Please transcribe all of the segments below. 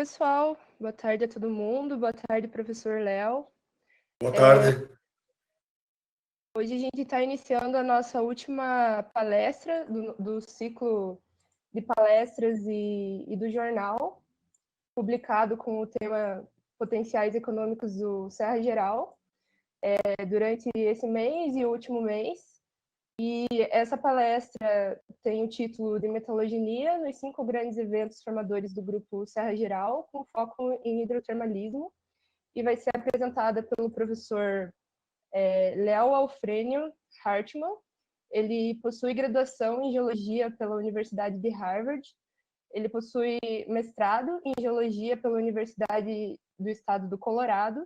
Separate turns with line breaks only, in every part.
pessoal. Boa tarde a todo mundo. Boa tarde, professor Léo.
Boa tarde.
Hoje a gente está iniciando a nossa última palestra do ciclo de palestras e do jornal, publicado com o tema Potenciais Econômicos do Serra Geral, durante esse mês e o último mês. E essa palestra tem o título de Metalogenia nos 5 grandes eventos formadores do Grupo Serra Geral, com foco em hidrotermalismo, e vai ser apresentada pelo professor Léo Alfrênio Hartmann. Ele possui graduação em Geologia pela Universidade de Harvard, ele possui mestrado em Geologia pela Universidade do Estado do Colorado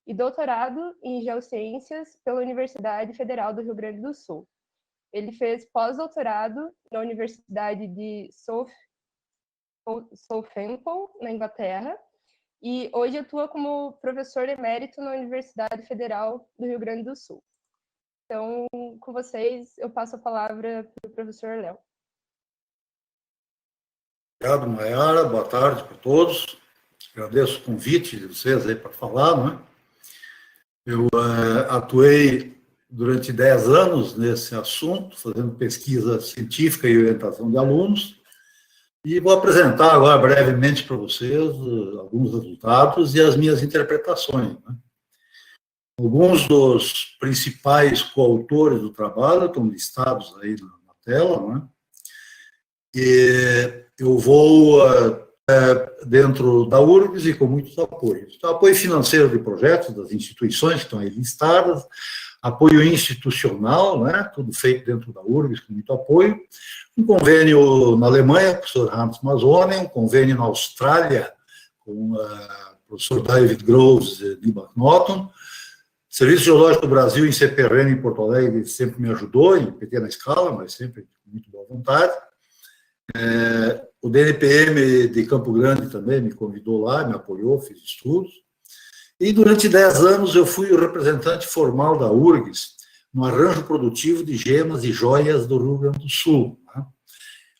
e doutorado em Geociências pela Universidade Federal do Rio Grande do Sul. Ele fez pós-doutorado na Universidade de Southampton, na Inglaterra, e hoje atua como professor emérito na Universidade Federal do Rio Grande do Sul. Então, com vocês, eu passo a palavra para o professor Léo.
Obrigado, Mayara. Boa tarde para todos. Agradeço o convite de vocês aí para falar, não é? Eu atuei durante 10 anos nesse assunto, fazendo pesquisa científica e orientação de alunos, e vou apresentar agora brevemente para vocês alguns resultados e as minhas interpretações, né? Alguns dos principais coautores do trabalho estão listados aí na tela, né? E eu vou dentro da URGS e com muitos apoios. Então, apoio financeiro de projetos das instituições que estão aí listadas, apoio institucional, né? Tudo feito dentro da URGS com muito apoio, um convênio na Alemanha, com o professor Hans Mazzone, um convênio na Austrália, com o professor David Groves de Norton. Serviço Geológico do Brasil em CPRN, em Porto Alegre, sempre me ajudou, em pequena escala, mas sempre com muito boa vontade. O DNPM de Campo Grande também me convidou lá, me apoiou, fiz estudos. E durante 10 anos eu fui o representante formal da URGS no arranjo produtivo de gemas e joias do Rio Grande do Sul, né?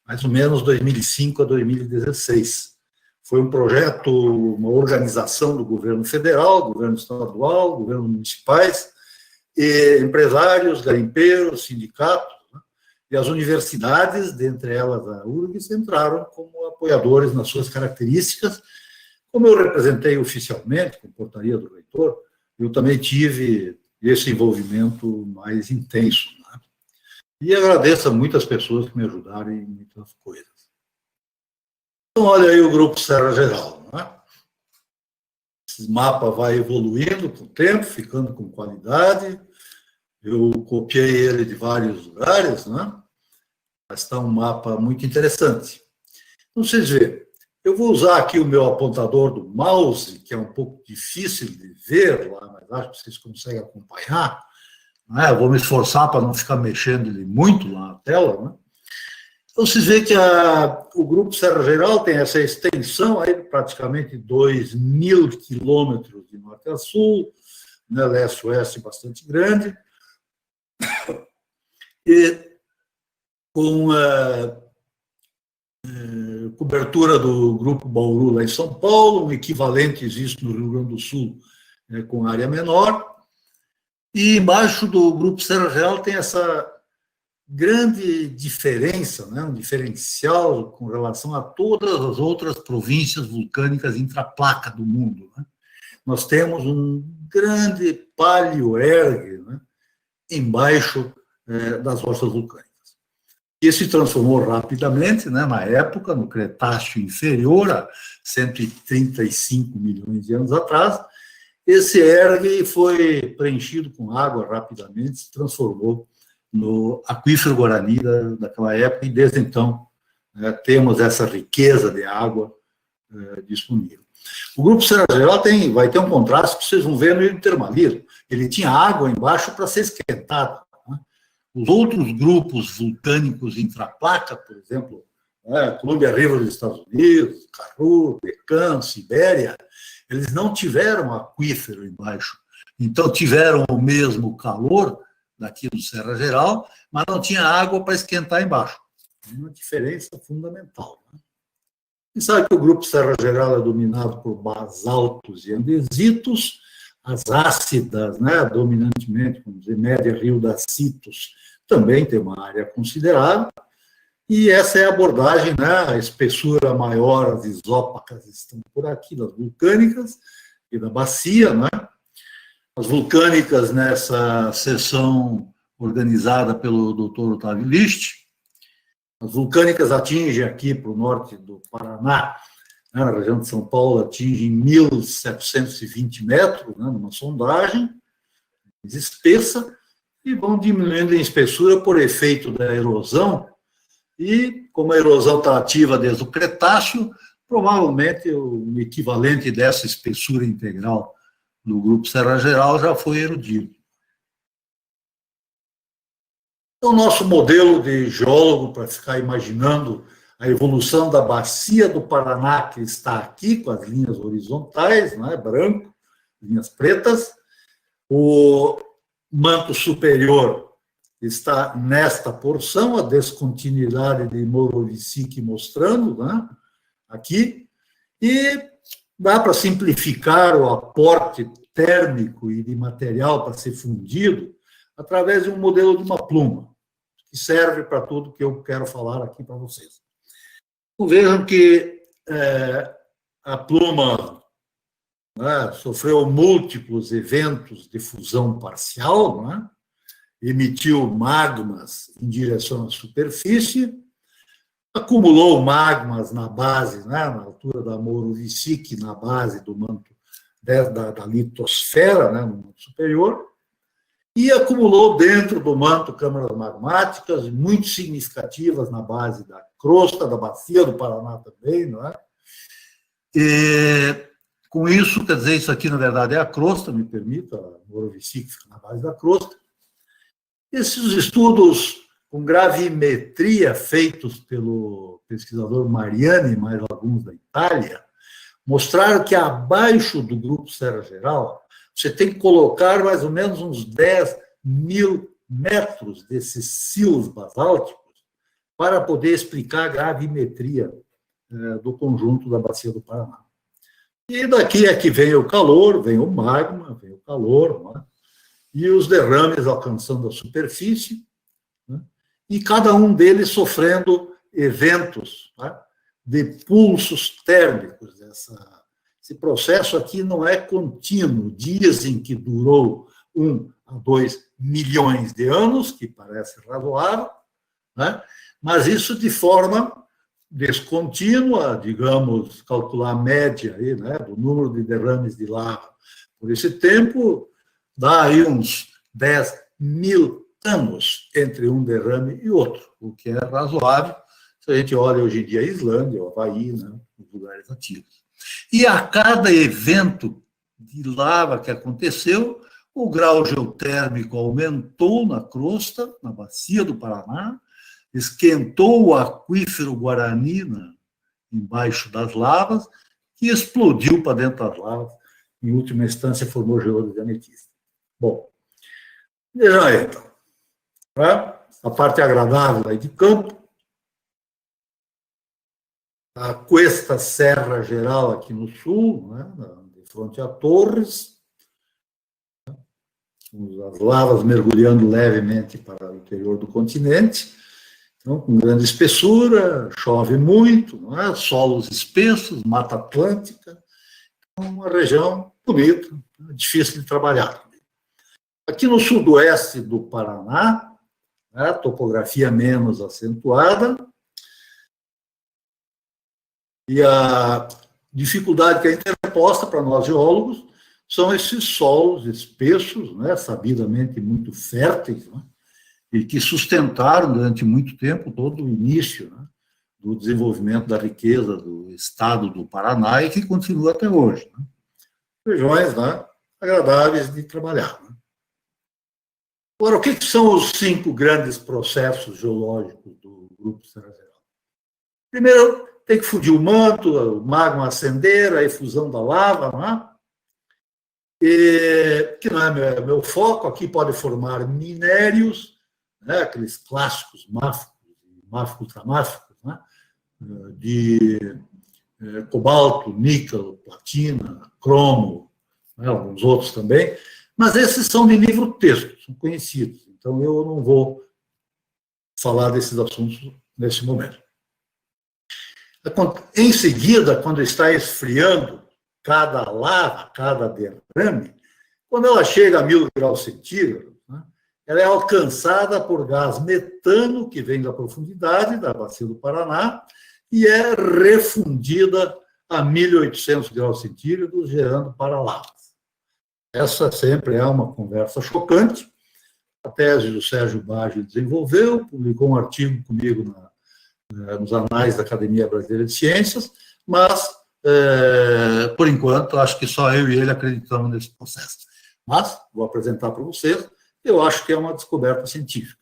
Mais ou menos 2005 a 2016. Foi um projeto, uma organização do governo federal, governo estadual, governos municipais, e empresários, garimpeiros, sindicatos, né? E as universidades, dentre elas a URGS, entraram como apoiadores nas suas características. Como eu representei oficialmente, com portaria do reitor, eu também tive esse envolvimento mais intenso, né? E agradeço a muitas pessoas que me ajudaram em muitas coisas. Então, olha aí o Grupo Serra Geral, né? Esse mapa vai evoluindo com o tempo, ficando com qualidade. Eu copiei ele de vários lugares, né? Mas está um mapa muito interessante. Então, vocês veem, eu vou usar aqui o meu apontador do mouse, que é um pouco difícil de ver lá, mas acho que vocês conseguem acompanhar, né? Eu vou me esforçar para não ficar mexendo ele muito lá na tela, né? Então, vocês veem que o Grupo Serra Geral tem essa extensão aí de praticamente 2.000 quilômetros de norte a sul, né, leste-oeste bastante grande, e com cobertura do Grupo Bauru lá em São Paulo, um equivalente existe no Rio Grande do Sul, com área menor, e embaixo do Grupo Serra Geral tem essa grande diferença, né, um diferencial com relação a todas as outras províncias vulcânicas intraplaca do mundo, né? Nós temos um grande paleoergue, né, embaixo das rochas vulcânicas. E se transformou rapidamente, né, na época, no Cretáceo inferior, a 135 milhões de anos atrás. Esse ergue foi preenchido com água rapidamente, se transformou no aquífero Guarani daquela época, e desde então temos essa riqueza de água disponível. O Grupo Serra Geral vai ter um contraste que vocês vão ver no hidrotermalismo. Ele tinha água embaixo para ser esquentada, né? Os outros grupos vulcânicos intraplaca, por exemplo, Columbia River dos Estados Unidos, Karoo, Deccan, Sibéria, eles não tiveram aquífero embaixo. Então, tiveram o mesmo calor daqui do Serra Geral, mas não tinha água para esquentar embaixo. Uma diferença fundamental, né? E sabe que o grupo Serra Geral é dominado por basaltos e andesitos, as ácidas, né, dominantemente, vamos dizer, média rio-dacitos, também tem uma área considerável, e essa é a abordagem, né, a espessura maior, as isópacas estão por aqui, das vulcânicas e da bacia, né? As vulcânicas nessa seção organizada pelo Dr. Otávio List. As vulcânicas atingem aqui para o norte do Paraná, né, na região de São Paulo, atingem 1.720 metros, né, numa sondagem espessa, e vão diminuindo em espessura por efeito da erosão, e como a erosão está ativa desde o Cretáceo, provavelmente o equivalente dessa espessura integral do grupo Serra Geral já foi erodido. Então, o nosso modelo de geólogo, para ficar imaginando a evolução da bacia do Paraná, que está aqui, com as linhas horizontais, né, branco, linhas pretas, o manto superior está nesta porção, a descontinuidade de Morovicic mostrando, né, aqui, e dá para simplificar o aporte térmico e de material para ser fundido através de um modelo de uma pluma, que serve para tudo que eu quero falar aqui para vocês. Então, vejam que a pluma, né, sofreu múltiplos eventos de fusão parcial, né, emitiu magmas em direção à superfície, acumulou magmas na base, né, na altura da Morovicic, na base do manto da litosfera, né, no manto superior, e acumulou dentro do manto câmaras magmáticas muito significativas na base da crosta, da bacia do Paraná também, não é? E, com isso, quer dizer, isso aqui, na verdade, é a crosta, me permita, a Morovicic fica na base da crosta. Esses estudos com gravimetria feitos pelo pesquisador Mariani, e mais alguns da Itália, mostraram que abaixo do grupo Serra Geral, você tem que colocar mais ou menos uns 10.000 metros desses silos basálticos para poder explicar a gravimetria do conjunto da bacia do Paraná. E daqui é que vem o calor, vem o magma, vem o calor, não é? E os derrames alcançando a superfície, né? E cada um deles sofrendo eventos, né, de pulsos térmicos. Esse processo aqui não é contínuo. Dizem que durou 1 a 2 milhões de anos, que parece razoável, né? Mas isso de forma descontínua, digamos, calcular a média aí, né, do número de derrames de lava por esse tempo, dá aí uns 10.000 anos entre um derrame e outro, o que é razoável se a gente olha hoje em dia a Islândia, o Havaí, né, os lugares ativos. E a cada evento de lava que aconteceu, o grau geotérmico aumentou na crosta, na bacia do Paraná, esquentou o aquífero Guarani embaixo das lavas e explodiu para dentro das lavas. Em última instância, formou geodo de ametista. Bom, vejam aí, então. Né? A parte agradável aí de campo, a Cuesta Serra Geral aqui no sul, né, de frente a Torres, né, as lavas mergulhando levemente para o interior do continente, então, com grande espessura, chove muito, não é? Solos espessos, Mata Atlântica, uma região bonita, difícil de trabalhar. Aqui no sudoeste do Paraná, né, topografia menos acentuada, e a dificuldade que é interposta para nós geólogos são esses solos espessos, né, sabidamente muito férteis, né, e que sustentaram durante muito tempo todo o início, né, do desenvolvimento da riqueza do estado do Paraná e que continua até hoje. Né. Regiões, né, agradáveis de trabalhar. Né. Agora, o que são os 5 grandes processos geológicos do Grupo Serra Geral? Primeiro, tem que fundir o manto, o magma acender, a efusão da lava, não é? E, que não é meu foco, aqui pode formar minérios, né, aqueles clássicos máficos, ultramáficos, né, de cobalto, níquel, platina, cromo, né, alguns outros também, mas esses são de livro-texto, são conhecidos, então eu não vou falar desses assuntos nesse momento. Em seguida, quando está esfriando cada lava, cada derrame, quando ela chega a 1000 graus centígrados, né, ela é alcançada por gás metano, que vem da profundidade, da bacia do Paraná, e é refundida a 1800 graus centígrados, gerando paralavas. Essa sempre é uma conversa chocante. A tese do Sérgio Baggi desenvolveu, publicou um artigo comigo nos anais da Academia Brasileira de Ciências, mas, por enquanto, acho que só eu e ele acreditamos nesse processo. Mas, vou apresentar para vocês, eu acho que é uma descoberta científica.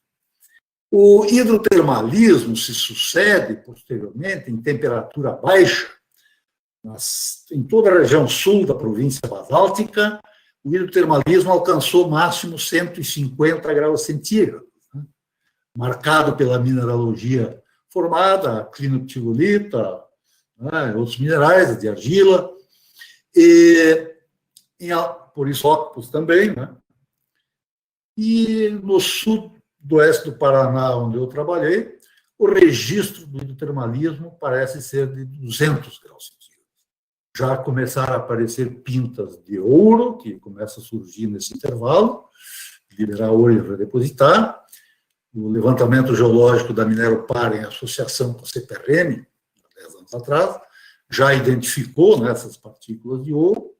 O hidrotermalismo se sucede, posteriormente, em temperatura baixa, em toda a região sul da província basáltica. O hidrotermalismo alcançou máximo 150 graus centígrados, né, marcado pela mineralogia formada, a clinoptilolita, né, outros minerais, de argila, e por isótopos também, né? E no sudoeste do Paraná, onde eu trabalhei, o registro do hidrotermalismo parece ser de 200 graus centígrados. Já começaram a aparecer pintas de ouro, que começa a surgir nesse intervalo, liberar ouro e redepositar. O levantamento geológico da Mineropar, em associação com a CPRM, 10 anos atrás, já identificou, né, essas partículas de ouro.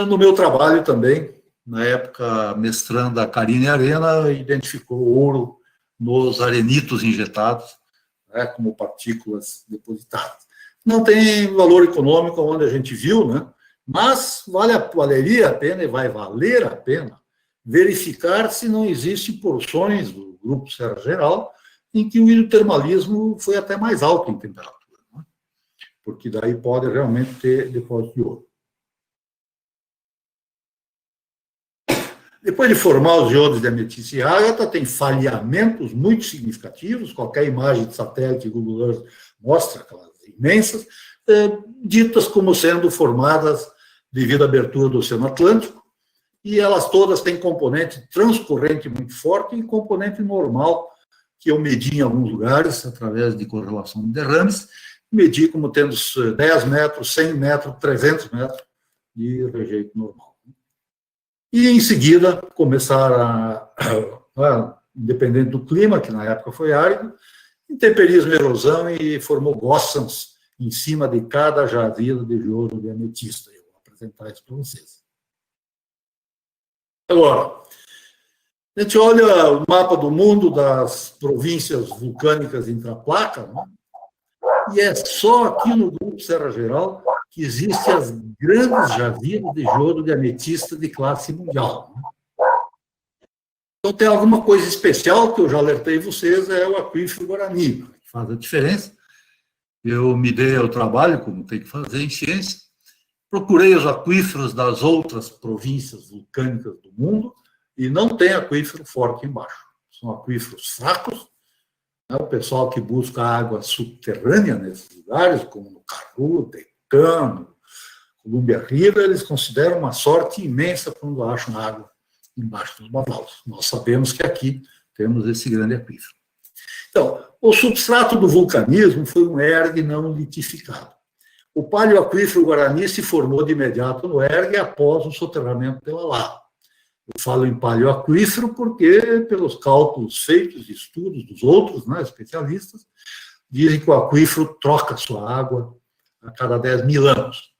No meu trabalho também, na época, mestranda Karine Arena, identificou ouro nos arenitos injetados, né, como partículas depositadas. Não tem valor econômico onde a gente viu, né, mas valeria a pena e vai valer a pena verificar se não existem porções do grupo Serra Geral em que o hidrotermalismo foi até mais alto em temperatura, né, porque daí pode realmente ter depósito de ouro. Depois de formar os iodos de ametista e ágata, tem falhamentos muito significativos, qualquer imagem de satélite Google Earth mostra aquelas imensas, ditas como sendo formadas devido à abertura do Oceano Atlântico, e elas todas têm componente transcorrente muito forte e componente normal, que eu medi em alguns lugares, através de correlação de derrames, medi como tendo 10 metros, 100 metros, 300 metros de rejeito normal. E, em seguida, começaram independente do clima, que na época foi árido, intemperismo e erosão, e formou gossans em cima de cada jazido de geodo de ametista. Eu vou apresentar isso para vocês. Agora, a gente olha o mapa do mundo das províncias vulcânicas intraplaca, né? E é só aqui no grupo Serra Geral que existem as grandes jazidas de geodo de ametista de classe mundial, né? Então, tem alguma coisa especial que eu já alertei vocês, é o aquífero Guarani, que faz a diferença. Eu me dei ao trabalho, como tem que fazer em ciência, procurei os aquíferos das outras províncias vulcânicas do mundo e não tem aquífero forte embaixo. São aquíferos fracos, né? O pessoal que busca água subterrânea nesses lugares, como no Carru, Decano, Columbia River, eles consideram uma sorte imensa quando acham água embaixo dos bavalos. Nós sabemos que aqui temos esse grande aquífero. Então, o substrato do vulcanismo foi um ergue não litificado. O paleoaquífero Guarani se formou de imediato no ergue após o soterramento pela lava. Eu falo em paleoaquífero porque, pelos cálculos feitos e estudos dos outros, né, especialistas, dizem que o aquífero troca sua água a cada 10 mil anos.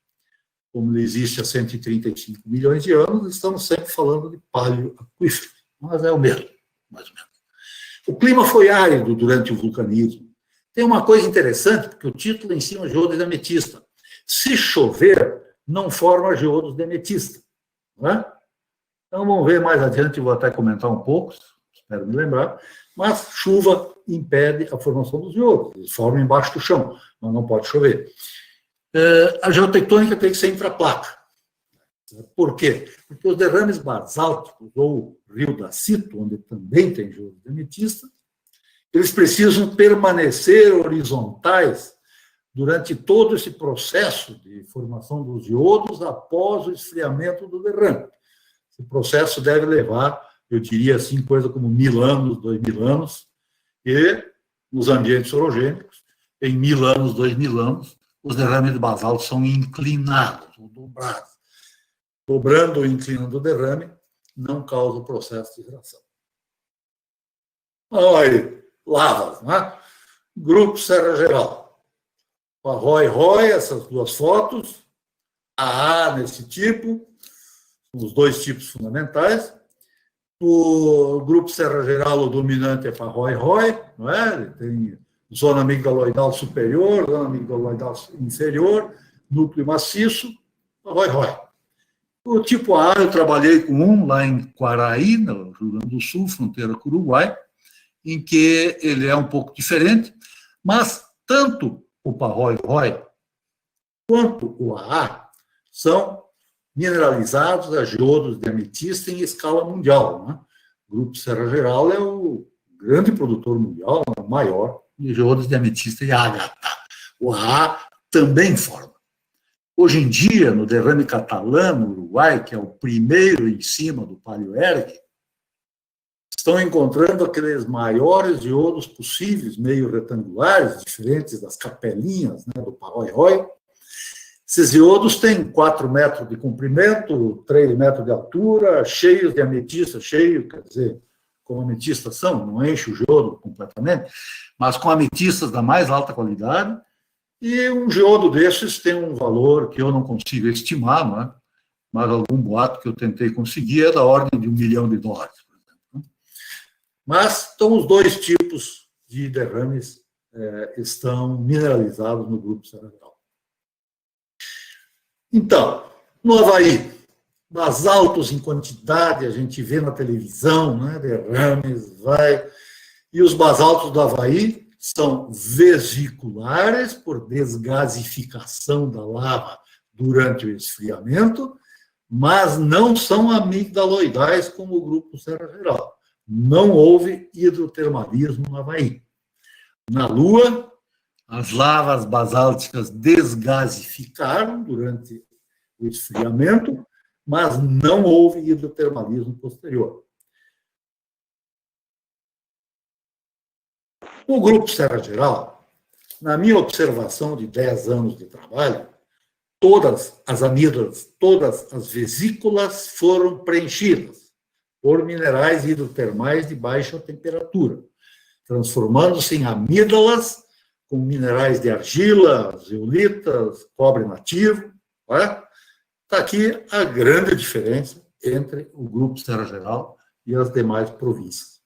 Como ele existe há 135 milhões de anos, estamos sempre falando de paleoaquífero, mas é o mesmo, mais ou menos. O clima foi árido durante o vulcanismo. Tem uma coisa interessante, porque o título em cima é geodos de ametista. Se chover, não forma geodos de ametista, não é? Então, vamos ver mais adiante, vou até comentar um pouco, espero me lembrar, mas chuva impede a formação dos geodos, eles formam embaixo do chão, mas não pode chover. A geotectônica tem que ser intraplaca. Por quê? Porque os derrames basálticos, ou rio Dacito, onde também tem geodo de ametista, eles precisam permanecer horizontais durante todo esse processo de formação dos iodos após o esfriamento do derrame. Esse processo deve levar, eu diria assim, coisa como 1000 anos, 2000 anos, e nos ambientes orogênicos, em 1000 anos, 2000 anos, os derrames de basalto são inclinados, ou dobrados. Dobrando ou inclinando o derrame, não causa o processo de reação. Olha aí, lavas, né? Grupo Serra Geral. A Roy, essas duas fotos, a A nesse tipo, os dois tipos fundamentais. O grupo Serra Geral, o dominante é para Roy, não é? Ele tem zona amigdaloidal superior, zona amigdaloidal inferior, núcleo maciço, Roy. O tipo A, eu trabalhei com um lá em Quaraí, no Rio Grande do Sul, fronteira com o Uruguai, em que ele é um pouco diferente, mas tanto o Roy quanto o AA são mineralizados a geodos de ametista em escala mundial. Né? O Grupo Serra Geral é o grande produtor mundial, o maior, de geodos de ametista e ágata. O AA também forma. Hoje em dia, no derrame catalã, no Uruguai, que é o primeiro em cima do Palio Erg, estão encontrando aqueles maiores iodos possíveis, meio retangulares, diferentes das capelinhas, né, do Roy. Esses iodos têm 4 metros de comprimento, 3 metros de altura, cheios de ametista, quer dizer, como ametistas são, não enche o geodo completamente, mas com ametistas da mais alta qualidade. E um geodo desses tem um valor que eu não consigo estimar, não é? Mas algum boato que eu tentei conseguir é da ordem de $1 milhão, por exemplo. Mas, então, os dois tipos de derrames estão mineralizados no grupo Serra Geral. Então, no Havaí, basaltos em quantidade, a gente vê na televisão, né? Derrames, e os basaltos do Havaí são vesiculares, por desgasificação da lava durante o esfriamento, mas não são amigdaloidais como o grupo Serra Geral. Não houve hidrotermalismo no Havaí. Na Lua, as lavas basálticas desgasificaram durante o esfriamento, mas não houve hidrotermalismo posterior. O grupo Serra Geral, na minha observação de 10 anos de trabalho, todas as amígdalas, todas as vesículas foram preenchidas por minerais hidrotermais de baixa temperatura, transformando-se em amígdalas com minerais de argila, zeolitas, cobre nativo. Está aqui a grande diferença entre o grupo Serra Geral e as demais províncias.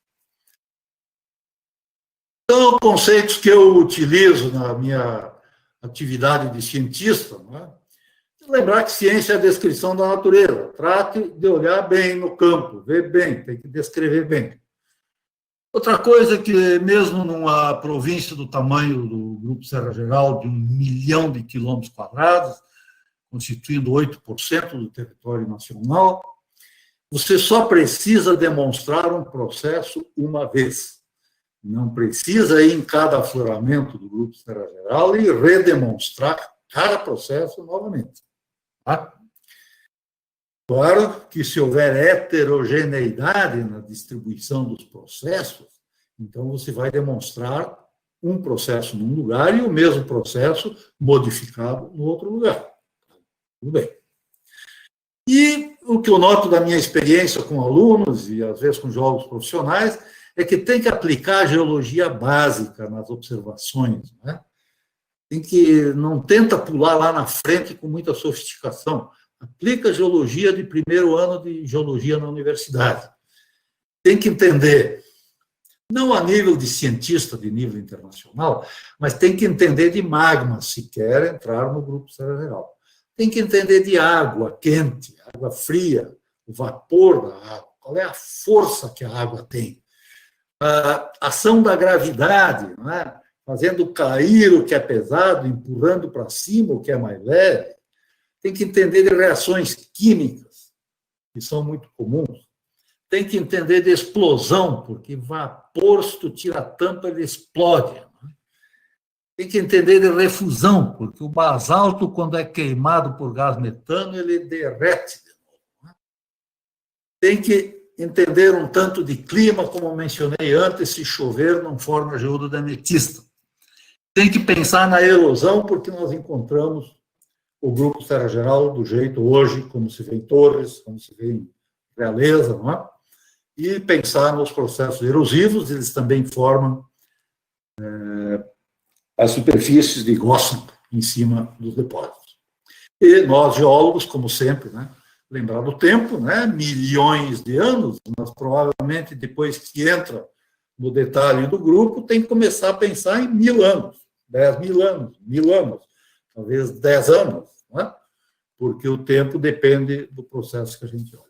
Então, conceitos que eu utilizo na minha atividade de cientista, né? Lembrar que ciência é a descrição da natureza. Trate de olhar bem no campo, ver bem, tem que descrever bem. Outra coisa é que, mesmo numa província do tamanho do Grupo Serra Geral, de 1 milhão de quilômetros quadrados, constituindo 8% do território nacional, você só precisa demonstrar um processo uma vez. Não precisa ir em cada afloramento do Grupo Serra Geral e redemonstrar cada processo novamente. Tá? Claro que se houver heterogeneidade na distribuição dos processos, então você vai demonstrar um processo num lugar e o mesmo processo modificado no outro lugar. Tudo bem. E o que eu noto da minha experiência com alunos e às vezes com jogos profissionais é que tem que aplicar a geologia básica nas observações, né? Tem que, não tenta pular lá na frente com muita sofisticação. Aplica a geologia de primeiro ano de geologia na universidade. Tem que entender, não a nível de cientista de nível internacional, mas tem que entender de magma, se quer entrar no Grupo Serra Geral. Tem que entender de água quente, água fria, o vapor da água, qual é a força que a água tem. A ação da gravidade, não é? Fazendo cair o que é pesado, empurrando para cima o que é mais leve. Tem que entender de reações químicas, que são muito comuns. Tem que entender de explosão, porque vapor, se tu tira a tampa, ele explode. Não é? Tem que entender de refusão, porque o basalto, quando é queimado por gás metano, ele derrete de novo. Tem que entender um tanto de clima, como eu mencionei antes, se chover não forma geodo de ametista. Tem que pensar na erosão, porque nós encontramos o grupo Serra Geral do jeito hoje, como se vê em Torres, como se vê em Realeza, não é? E pensar nos processos erosivos, eles também formam as superfícies de Gossen em cima dos depósitos. E nós, geólogos, como sempre, né, lembrar do tempo, né, milhões de anos, mas provavelmente depois que entra no detalhe do grupo, tem que começar a pensar em 1000 anos, 10.000 anos, 1000 anos, talvez 10 anos, né, porque o tempo depende do processo que a gente olha.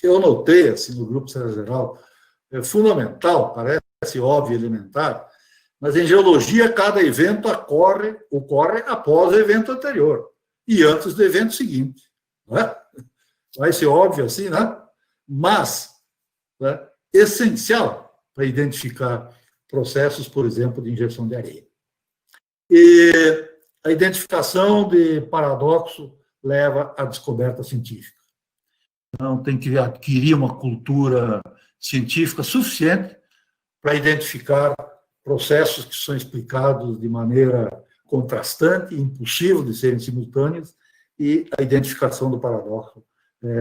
Eu notei, assim, no grupo Serra Geral, é fundamental, parece óbvio, elementar, mas em geologia cada evento ocorre após o evento anterior e antes do evento seguinte. Não é? Vai ser óbvio assim, né? Mas né, essencial para identificar processos, por exemplo, de injeção de areia. E a identificação de paradoxo leva à descoberta científica. Então, tem que adquirir uma cultura científica suficiente para identificar processos que são explicados de maneira contrastante, impossível de serem simultâneos, e a identificação do paradoxo.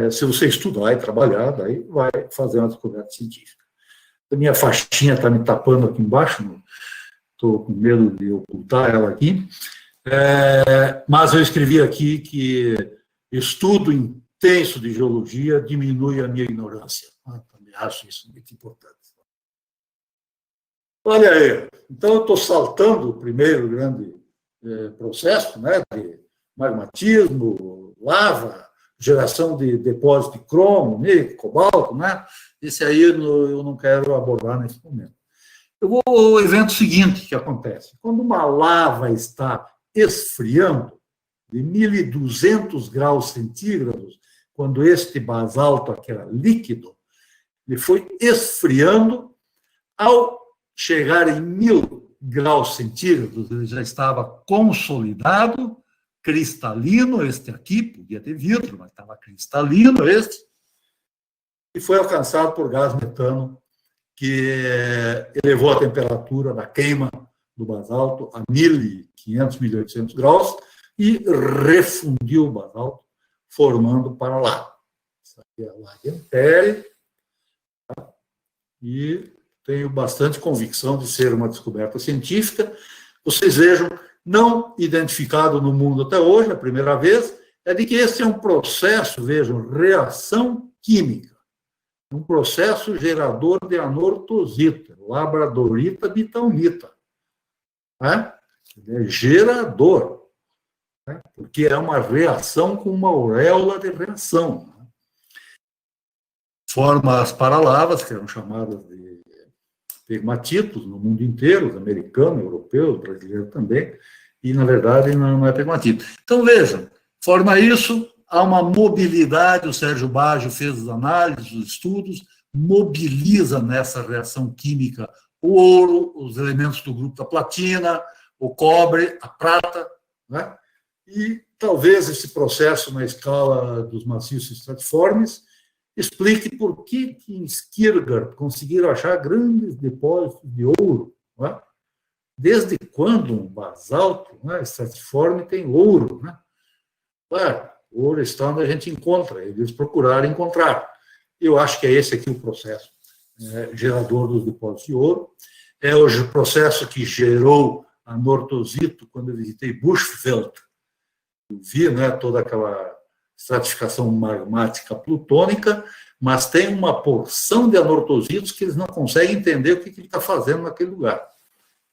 Se você estudar e trabalhar, daí vai fazer uma descoberta científica. A minha faixinha está me tapando aqui embaixo, estou com medo de ocultar ela aqui, mas eu escrevi aqui que estudo intenso de geologia diminui a minha ignorância. Também acho isso muito importante. Olha aí, então eu estou saltando o primeiro grande processo, né, de magmatismo, lava, geração de depósito de cromo, níquel, cobalto, né? Esse aí eu não quero abordar nesse momento. Eu vou ao evento seguinte que acontece. Quando uma lava está esfriando de 1.200 graus centígrados, quando este basalto aqui era líquido, ele foi esfriando, ao chegar em 1.000 graus centígrados, ele já estava consolidado, cristalino, este aqui, podia ter vidro, mas estava cristalino este, e foi alcançado por gás metano, que elevou a temperatura da queima do basalto a 1.500, 1.800 graus e refundiu o basalto, formando paralava. Isso aqui é a Lagentere, tá? E tenho bastante convicção de ser uma descoberta científica. Vocês vejam, não identificado no mundo até hoje, a primeira vez, é de que esse é um processo, vejam, reação química, um processo gerador de anortosita, labradorita bitalmita. Né? Ele é gerador, né? Porque é uma reação com uma auréola de reação. Né? Forma as paralavas, que eram chamadas de pegmatitos no mundo inteiro, os americanos, europeus, brasileiros também, e, na verdade, não é pegmatito. Então, vejam, forma isso, há uma mobilidade, o Sérgio Baggio fez as análises, os estudos, mobiliza nessa reação química o ouro, os elementos do grupo da platina, o cobre, a prata, né? E talvez esse processo na escala dos maciços estratiformes explique por que em Skirgaard conseguiram achar grandes depósitos de ouro. Não é? Desde quando um basalto, né, estratiforme tem ouro? Né? Claro, o ouro está onde a gente encontra, eles procuraram encontrar. Eu acho que é esse aqui o processo gerador dos depósitos de ouro. É o processo que gerou a anortosito quando eu visitei Bushveld. Eu vi, né, toda aquela estratificação magmática plutônica, mas tem uma porção de anortositos que eles não conseguem entender o que ele está fazendo naquele lugar.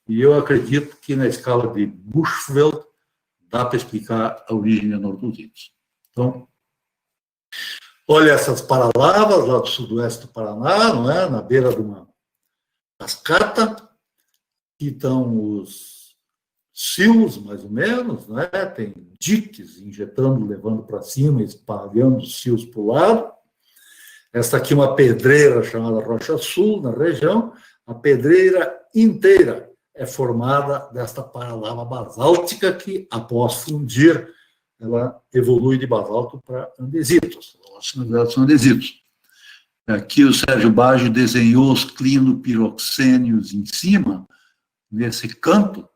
E eu acredito que na escala de Bushveld dá para explicar a origem de anortositos. Então, olha essas paralavas lá do sudoeste do Paraná, não é? Na beira de uma cascata, aqui estão os silos, mais ou menos, né? Tem diques injetando, levando para cima, espalhando os silos para o lado. Esta aqui é uma pedreira chamada Rocha Sul, na região. A pedreira inteira é formada desta paralava basáltica que, após fundir, ela evolui de basalto para andesitos. Na verdade, são andesitos. Aqui o Sérgio Baggio desenhou os clinopiroxênios em cima, nesse canto,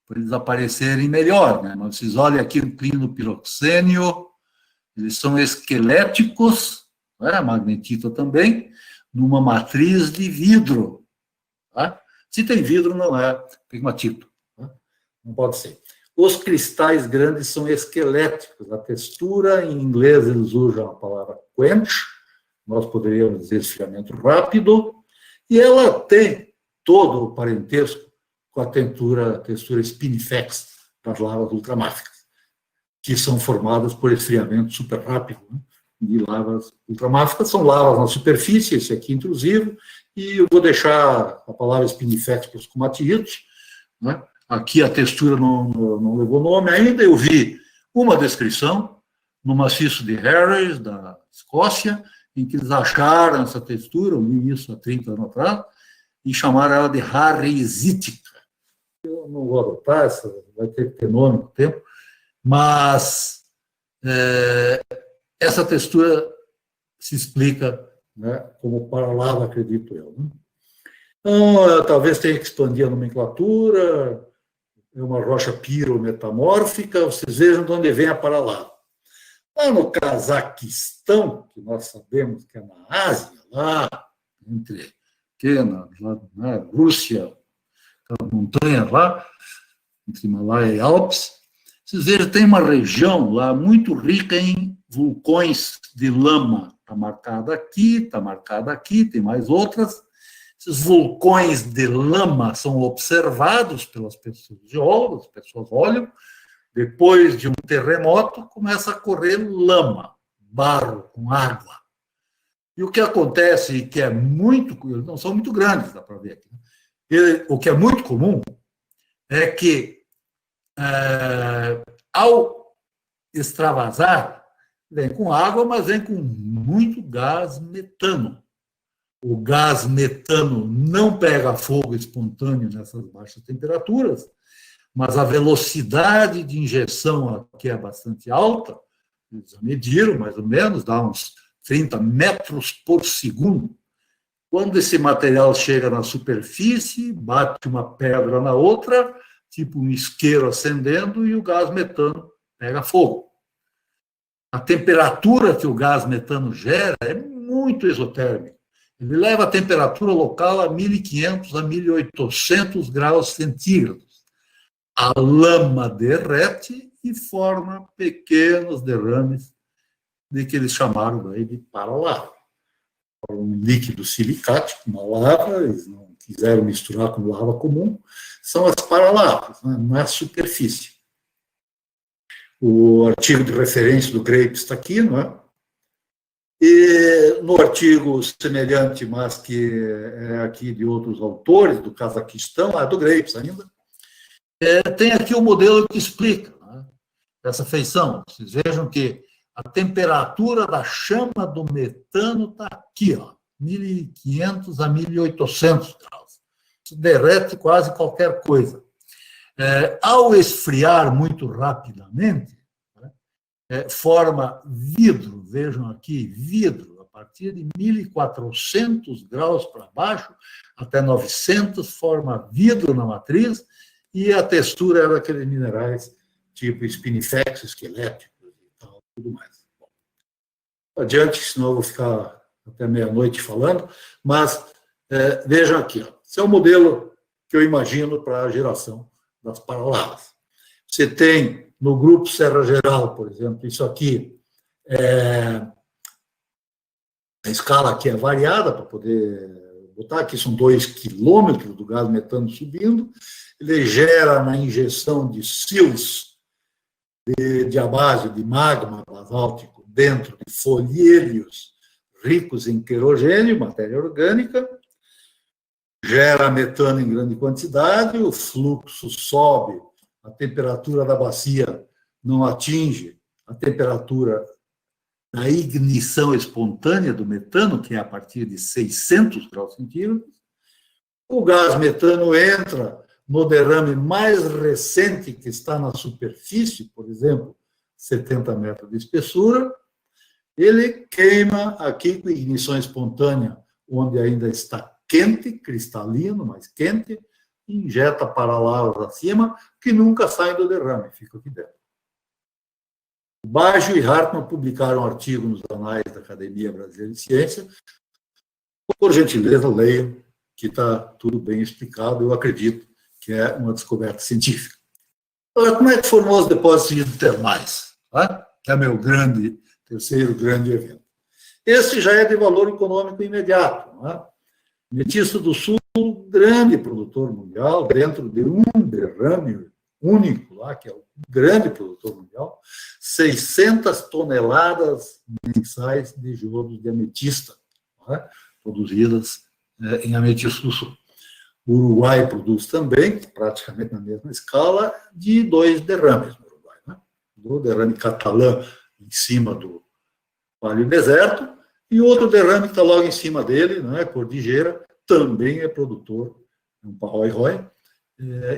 para eles aparecerem melhor, né? Mas vocês olhem aqui o clinopiroxênio, eles são esqueléticos, né? Magnetita também, numa matriz de vidro. Tá? Se tem vidro, não é pegmatito. Tá? Não pode ser. Os cristais grandes são esqueléticos. A textura, em inglês, eles usam a palavra quench, nós poderíamos dizer esfriamento rápido, e ela tem todo o parentesco com a textura spinifex das lavas ultramáficas, que são formadas por esfriamento super rápido, né? De lavas ultramáficas. São lavas na superfície, esse aqui intrusivo, e eu vou deixar a palavra spinifex para os comatiitos, né? Aqui a textura não levou nome ainda. Eu vi uma descrição no maciço de Harris, da Escócia, em que eles acharam essa textura, eu li isso há 30 anos atrás, e chamaram ela de harrisítica. Eu não vou adotar, essa vai ter que ter nome no tempo, mas essa textura se explica, né, como paralava, acredito eu. Né? Então, talvez tenha que expandir a nomenclatura, é uma rocha pirometamórfica, vocês vejam de onde vem a paralava. Lá no Cazaquistão, que nós sabemos que é na Ásia, lá entre na Rússia, a montanha lá, entre Himalaia e Alpes, vocês vejam, tem uma região lá muito rica em vulcões de lama. Está marcada aqui, tem mais outras. Esses vulcões de lama são observados pelas pessoas geólogas, as pessoas olham, depois de um terremoto, começa a correr lama, barro com água. E o que acontece, que é muito, não são muito grandes, dá para ver aqui, o que é muito comum é que, ao extravasar, vem com água, mas vem com muito gás metano. O gás metano não pega fogo espontâneo nessas baixas temperaturas, mas a velocidade de injeção aqui é bastante alta, eles mediram mais ou menos, dá uns 30 metros por segundo. Quando esse material chega na superfície, bate uma pedra na outra, tipo um isqueiro acendendo, e o gás metano pega fogo. A temperatura que o gás metano gera é muito exotérmica. Ele leva a temperatura local a 1.500 a 1.800 graus centígrados. A lama derrete e forma pequenos derrames de que eles chamaram aí de paralava. Um líquido silicático, uma lava, eles não quiseram misturar com lava comum, são as paralavas, né, na superfície. O artigo de referência do Grapes está aqui, não é? E no artigo semelhante, mas que é aqui de outros autores, do Cazaquistão, do Grapes ainda, tem aqui o modelo que explica, né, essa feição. Vocês vejam que a temperatura da chama do metano está aqui, 1.500 a 1.800 graus. Isso derrete quase qualquer coisa. Ao esfriar muito rapidamente, forma vidro, vejam aqui, vidro, a partir de 1.400 graus para baixo, até 900, forma vidro na matriz, e a textura é daqueles minerais tipo spinifex, esqueléticos e tal, tudo mais. Bom, adiante, senão eu vou ficar até meia-noite falando, mas vejam aqui, esse é o modelo que eu imagino para a geração das paralavas. Você tem no grupo Serra Geral, por exemplo, isso aqui, a escala aqui é variada para poder botar, aqui são 2 quilômetros do gás metano subindo, ele gera na injeção de sills de diabásio, de magma basáltico, dentro de folheiros ricos em querogênio, matéria orgânica, gera metano em grande quantidade, o fluxo sobe, a temperatura da bacia não atinge a temperatura da ignição espontânea do metano, que é a partir de 600 graus centígrados. O gás metano entra no derrame mais recente que está na superfície, por exemplo, 70 metros de espessura, ele queima aqui com ignição espontânea, onde ainda está quente, cristalino, mas quente, injeta paralamas acima, que nunca saem do derrame, fica aqui dentro. Baggio e Hartmann publicaram um artigo nos anais da Academia Brasileira de Ciência. Por gentileza, leiam, que está tudo bem explicado, eu acredito que é uma descoberta científica. Agora, como é que formou os depósitos hidrotermais? Tá? Que é meu terceiro grande evento. Esse já é de valor econômico imediato. Não é? Ametista do Sul, grande produtor mundial, dentro de um derrame único lá, que é o grande produtor mundial, 600 toneladas mensais de geodos de ametista, não é? Produzidas em Ametista do Sul. O Uruguai produz também, praticamente na mesma escala, de 2 derrames no Uruguai. Né? O derrame catalã em cima do Vale do Deserto, e outro derrame que está logo em cima dele, né? Cordillera, também é produtor, um Parroy-Roy,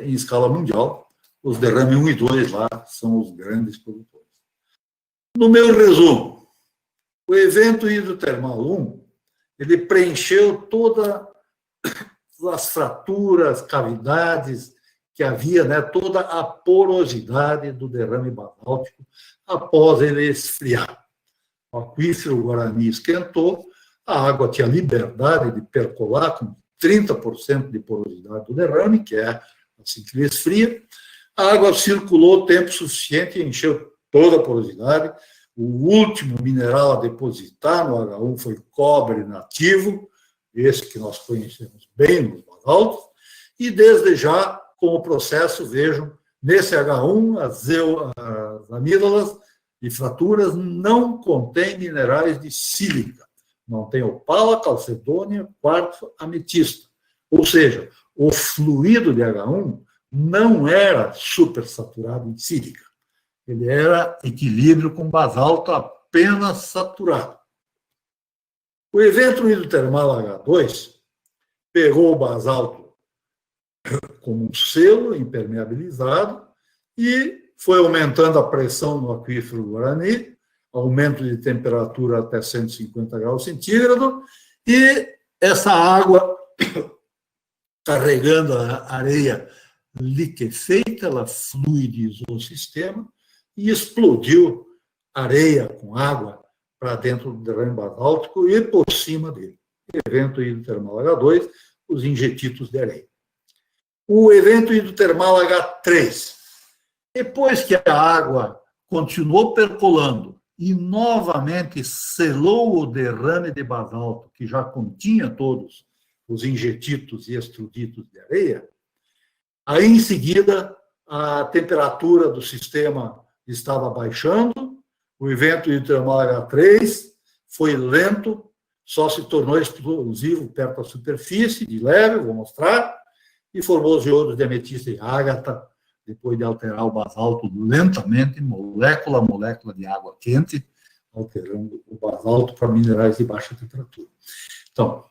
em escala mundial. Os derrames 1 e 2 lá são os grandes produtores. No meu resumo, o evento hidrotermal 1, ele preencheu todas as fraturas, cavidades que havia, né, toda a porosidade do derrame basáltico após ele esfriar. O aquífero Guarani esquentou, a água tinha liberdade de percolar com 30% de porosidade do derrame, que é assim que ele esfria. A água circulou tempo suficiente e encheu toda a porosidade. O último mineral a depositar no H1 foi cobre nativo, esse que nós conhecemos bem nos basaltos, e desde já, com o processo, vejam, nesse H1, as amígdalas e fraturas não contêm minerais de sílica, não tem opala, calcedônia, quartzo, ametista. Ou seja, o fluido de H1 não era supersaturado em sílica, ele era equilíbrio com basalto apenas saturado. O evento hidrotermal H2 pegou o basalto como um selo impermeabilizado e foi aumentando a pressão no aquífero Guarani, aumento de temperatura até 150 graus centígrados, e essa água, carregando a areia liquefeita, ela fluidizou o sistema e explodiu areia com água para dentro do derrame basáltico e por cima dele. Evento hidrotermal H2, os injetitos de areia. O evento hidrotermal H3, depois que a água continuou percolando e novamente selou o derrame de basalto, que já continha todos os injetitos e extruditos de areia, aí em seguida a temperatura do sistema estava baixando, o evento hidrotermal H3 foi lento, só se tornou explosivo perto da superfície, de leve, vou mostrar, e formou os geodos de ametista e ágata, depois de alterar o basalto lentamente, molécula a molécula de água quente, alterando o basalto para minerais de baixa temperatura. Então,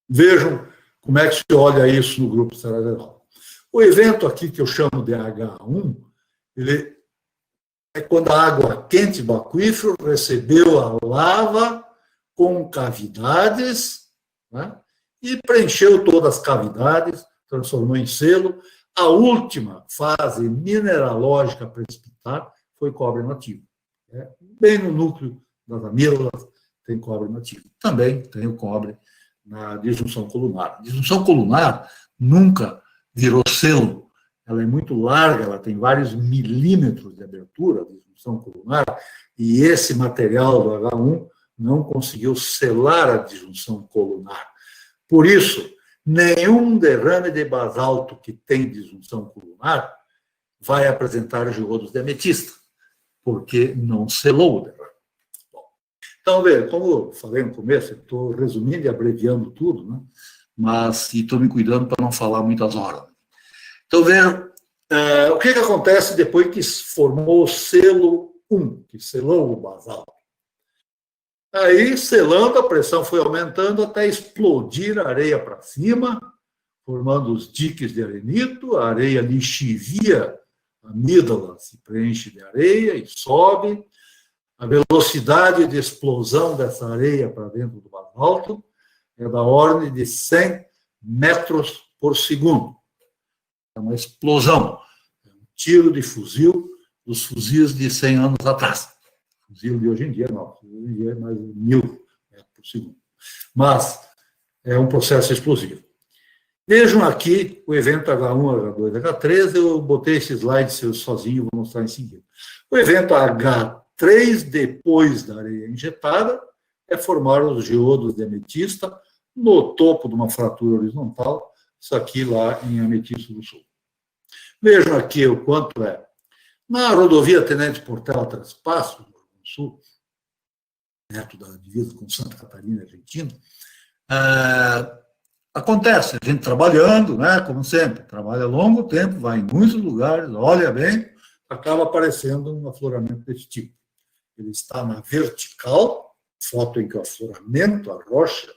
vejam como é que se olha isso no grupo cerebral. O evento aqui que eu chamo de H1, ele é quando a água quente do aquífero recebeu a lava com cavidades, né, e preencheu todas as cavidades, transformou em selo. A última fase mineralógica a precipitar foi cobre nativo. Bem no núcleo das amígdalas tem cobre nativo. Também tem o cobre na disjunção colunar. A disjunção colunar nunca virou selo. Ela é muito larga, ela tem vários milímetros de abertura, a disjunção colunar, e esse material do H1 não conseguiu selar a disjunção colunar. Por isso, nenhum derrame de basalto que tem disjunção colunar vai apresentar geodos de ametista, porque não selou o derrame. Bom, então, veja, como eu falei no começo, estou resumindo e abreviando tudo, né? Mas estou me cuidando para não falar muitas horas. Então, veja, o que acontece depois que formou o selo 1, que selou o basalto? Aí, selando, a pressão foi aumentando até explodir a areia para cima, formando os diques de arenito, a areia lixivia a amígdala se preenche de areia e sobe. A velocidade de explosão dessa areia para dentro do basalto é da ordem de 100 metros por segundo. É uma explosão, é um tiro de fuzil dos fuzis de 100 anos atrás. O fuzil de hoje em dia, não, hoje em dia é mais de 1000 metros por segundo. Mas é um processo explosivo. Vejam aqui o evento H1, H2, H3, eu botei esse slide sozinho, vou mostrar em seguida. O evento H3, depois da areia injetada, é formar os geodos de ametista no topo de uma fratura horizontal, isso aqui lá em Ametista do Sul. Vejam aqui o quanto é. Na rodovia Tenente Portela Trespasso, no Rio Grande do Sul, perto da divisa com Santa Catarina, Argentina, acontece, a gente trabalhando, né, como sempre, trabalha longo tempo, vai em muitos lugares, olha bem, acaba aparecendo um afloramento desse tipo. Ele está na vertical, foto em que o afloramento, a rocha,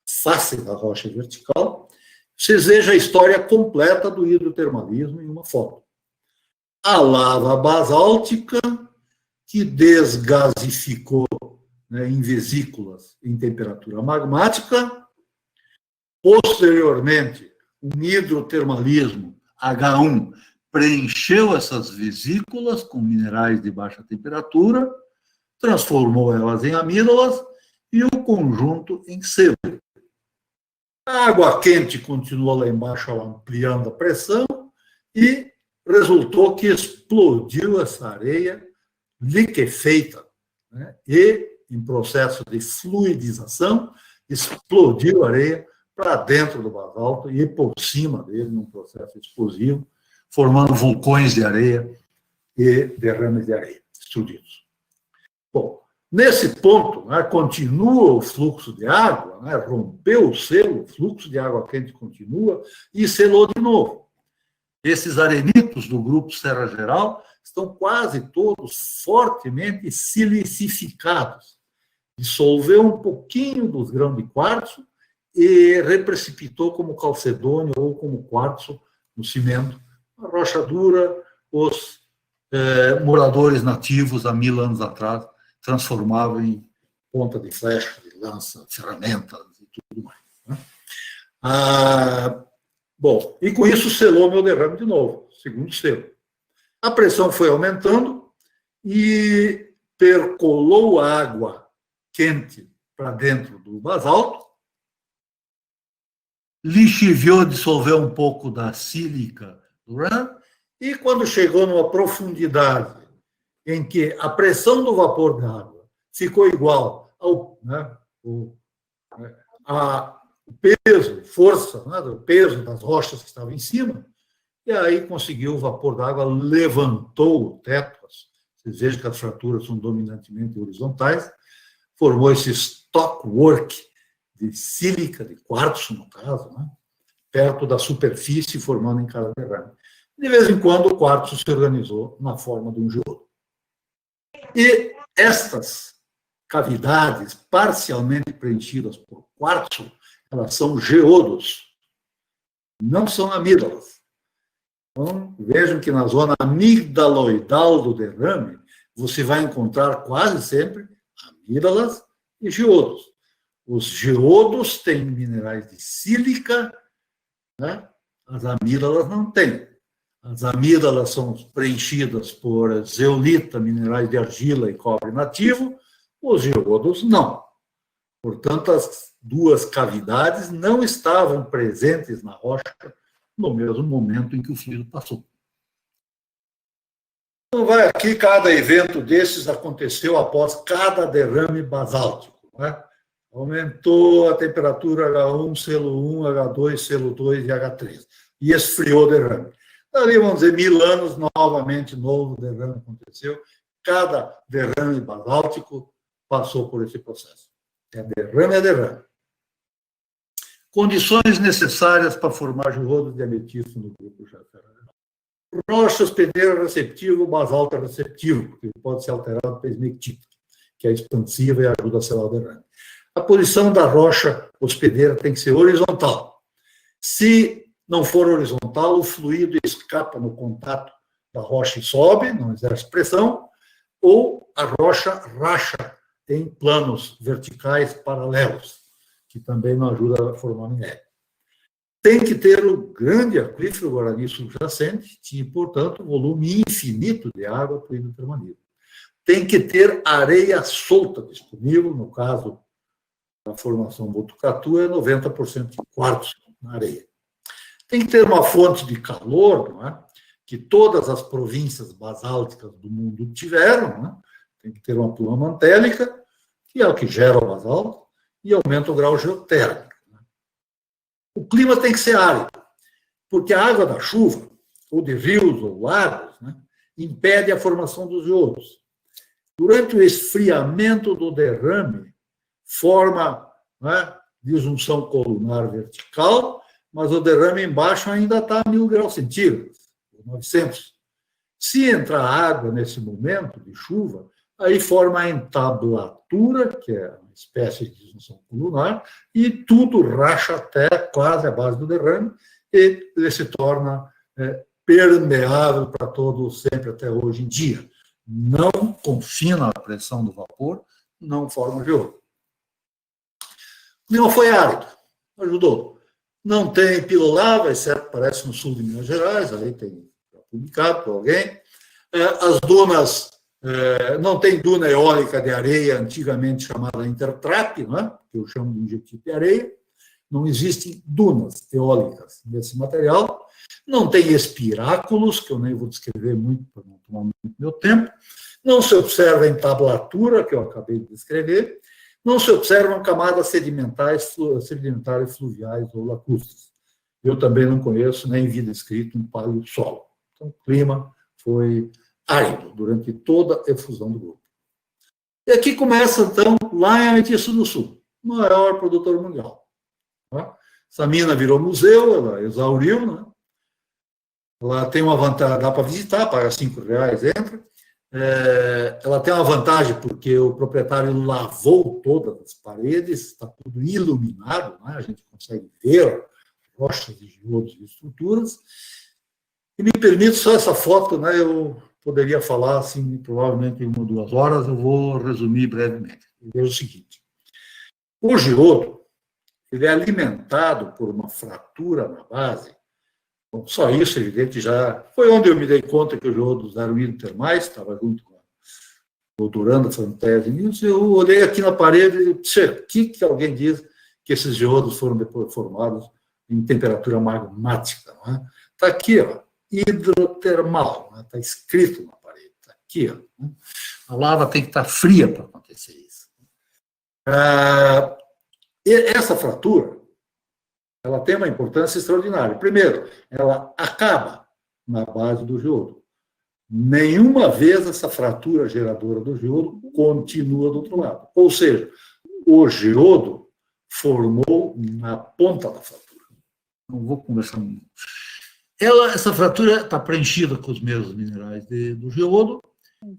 face da rocha vertical. Vocês vejam a história completa do hidrotermalismo em uma foto. A lava basáltica, que desgasificou, né, em vesículas em temperatura magmática. Posteriormente, um hidrotermalismo H1 preencheu essas vesículas com minerais de baixa temperatura, transformou elas em amígdalas e o conjunto em sebo. A água quente continuou lá embaixo ampliando a pressão e resultou que explodiu essa areia liquefeita, né? E, em processo de fluidização, explodiu a areia para dentro do basalto e por cima dele, num processo explosivo, formando vulcões de areia e derrames de areia extrudidos. Bom, nesse ponto, né, continua o fluxo de água, né, rompeu o selo, o fluxo de água quente continua e selou de novo. Esses arenitos do grupo Serra Geral estão quase todos fortemente silicificados. Dissolveu um pouquinho dos grãos de quartzo e reprecipitou como calcedônio ou como quartzo no cimento. A rocha dura, os moradores nativos, há 1000 anos atrás, transformavam em ponta de flecha, de lança, ferramentas e tudo mais. Né? Bom, e com isso selou meu derrame de novo, segundo selo. A pressão foi aumentando e percolou a água quente para dentro do basalto, lixiviou, dissolveu um pouco da sílica do RAM, e quando chegou numa profundidade em que a pressão do vapor da água ficou igual ao, né, o peso, força, né, do peso das rochas que estavam em cima, e aí conseguiu o vapor da água, levantou o teto, vocês vejam que as fraturas são dominantemente horizontais, formou esse stockwork de sílica, de quartzo, no caso, né, perto da superfície, formando em cada derrame. De vez em quando, o quartzo se organizou na forma de um geodo. E estas cavidades parcialmente preenchidas por quartzo, elas são geodos, não são amígdalas. Então, vejam que na zona amigdaloidal do derrame, você vai encontrar quase sempre amígdalas e geodos. Os geodos têm minerais de sílica, né? As amígdalas não têm. As amígdalas são preenchidas por zeolita, minerais de argila e cobre nativo, os geodos não. Portanto, as duas cavidades não estavam presentes na rocha no mesmo momento em que o fluido passou. Então, vai aqui, cada evento desses aconteceu após cada derrame basáltico, né? Aumentou a temperatura H1, selo 1, H2, selo 2 e H3. E esfriou o derrame. Ali, vamos dizer, 1000 anos, novamente, novo derrame aconteceu. Cada derrame basáltico passou por esse processo. É derrame. Condições necessárias para formar geodos de ametista no grupo Serra Geral. Rocha hospedeira receptiva, basalto receptivo, porque pode ser alterado pela esmectita, que é expansiva e ajuda a selar o derrame. A posição da rocha hospedeira tem que ser horizontal. Se não for horizontal, o fluido escapa no contato da rocha e sobe, não exerce pressão, ou a rocha racha em planos verticais paralelos, que também não ajuda a formar minério. Tem que ter o grande aquífero Guarani subjacente e, portanto, volume infinito de água para o hidrotermalismo. Tem que ter areia solta disponível, no caso da formação Botucatu, é 90% de quartzo na areia. Tem que ter uma fonte de calor, não é? Que todas as províncias basálticas do mundo tiveram, não é? Tem que ter uma pluma mantélica, que é o que gera o basalto, e aumenta o grau geotérmico. Né? O clima tem que ser árido, porque a água da chuva, ou de rios ou lagos, né, impede a formação dos iodos. Durante o esfriamento do derrame, forma, né, disjunção colunar vertical, mas o derrame embaixo ainda está a 1000 graus centígrados, 900. Se entrar água nesse momento de chuva, aí forma a entablatura, que é uma espécie de disjunção colunar, e tudo racha até quase a base do derrame, e ele se torna permeável para todo sempre até hoje em dia. Não confina a pressão do vapor, não forma geodo. Não foi árido, ajudou. Não tem pilolava, exceto parece no sul de Minas Gerais, ali tem publicado por alguém. As dunas, não tem duna eólica de areia, antigamente chamada intertrap, né, que eu chamo de injetivo de areia. Não existem dunas eólicas desse material. Não tem espiráculos, que eu nem vou descrever muito para não tomar muito meu tempo. Não se observa a entablatura, que eu acabei de descrever. Não se observam camadas sedimentares fluviais ou lacustres. Eu também não conheço, nem vi descrito um paleossolo. Então, o clima foi árido durante toda a efusão do grupo. E aqui começa, então, lá em Ametista do Sul, o maior produtor mundial. Essa mina virou museu, ela exauriu, né? Ela tem uma vantagem, dá para visitar, paga R$5, entra. Ela tem uma vantagem porque o proprietário lavou todas as paredes, está tudo iluminado, né? A gente consegue ver rochas e geodos e estruturas. E me permite só essa foto, né? Eu poderia falar assim, provavelmente em 1 ou 2 horas, eu vou resumir brevemente. Veja o seguinte: o geodo ele é alimentado por uma fratura na base. Bom, só isso, evidente, já foi onde eu me dei conta que os geodos eram hidrotermais, estava junto com a doutoranda fazendo tese nisso. Eu olhei aqui na parede e disse: o que alguém diz que esses geodos foram depois formados em temperatura magmática? Está aqui, ó, hidrotermal, está escrito na parede, está aqui. Ó, né? A lava tem que estar fria para acontecer isso. Essa fratura ela tem uma importância extraordinária. Primeiro, ela acaba na base do geodo. Nenhuma vez essa fratura geradora do geodo continua do outro lado. Ou seja, o geodo formou na ponta da fratura. Não vou conversar muito. Essa fratura está preenchida com os mesmos minerais do geodo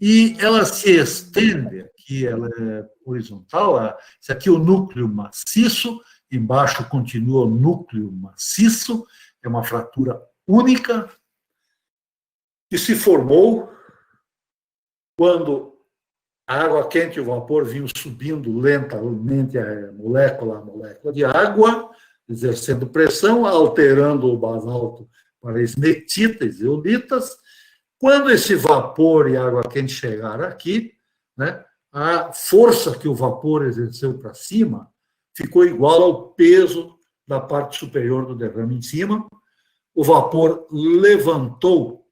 e ela se estende, aqui ela é horizontal, esse aqui é o núcleo maciço, embaixo continua o núcleo maciço, é uma fratura única, que se formou quando a água quente e o vapor vinham subindo lentamente a molécula de água, exercendo pressão, alterando o basalto para esmectitas e zeolitas. Quando esse vapor e água quente chegaram aqui, né, a força que o vapor exerceu para cima ficou igual ao peso da parte superior do derrame em cima. O vapor levantou,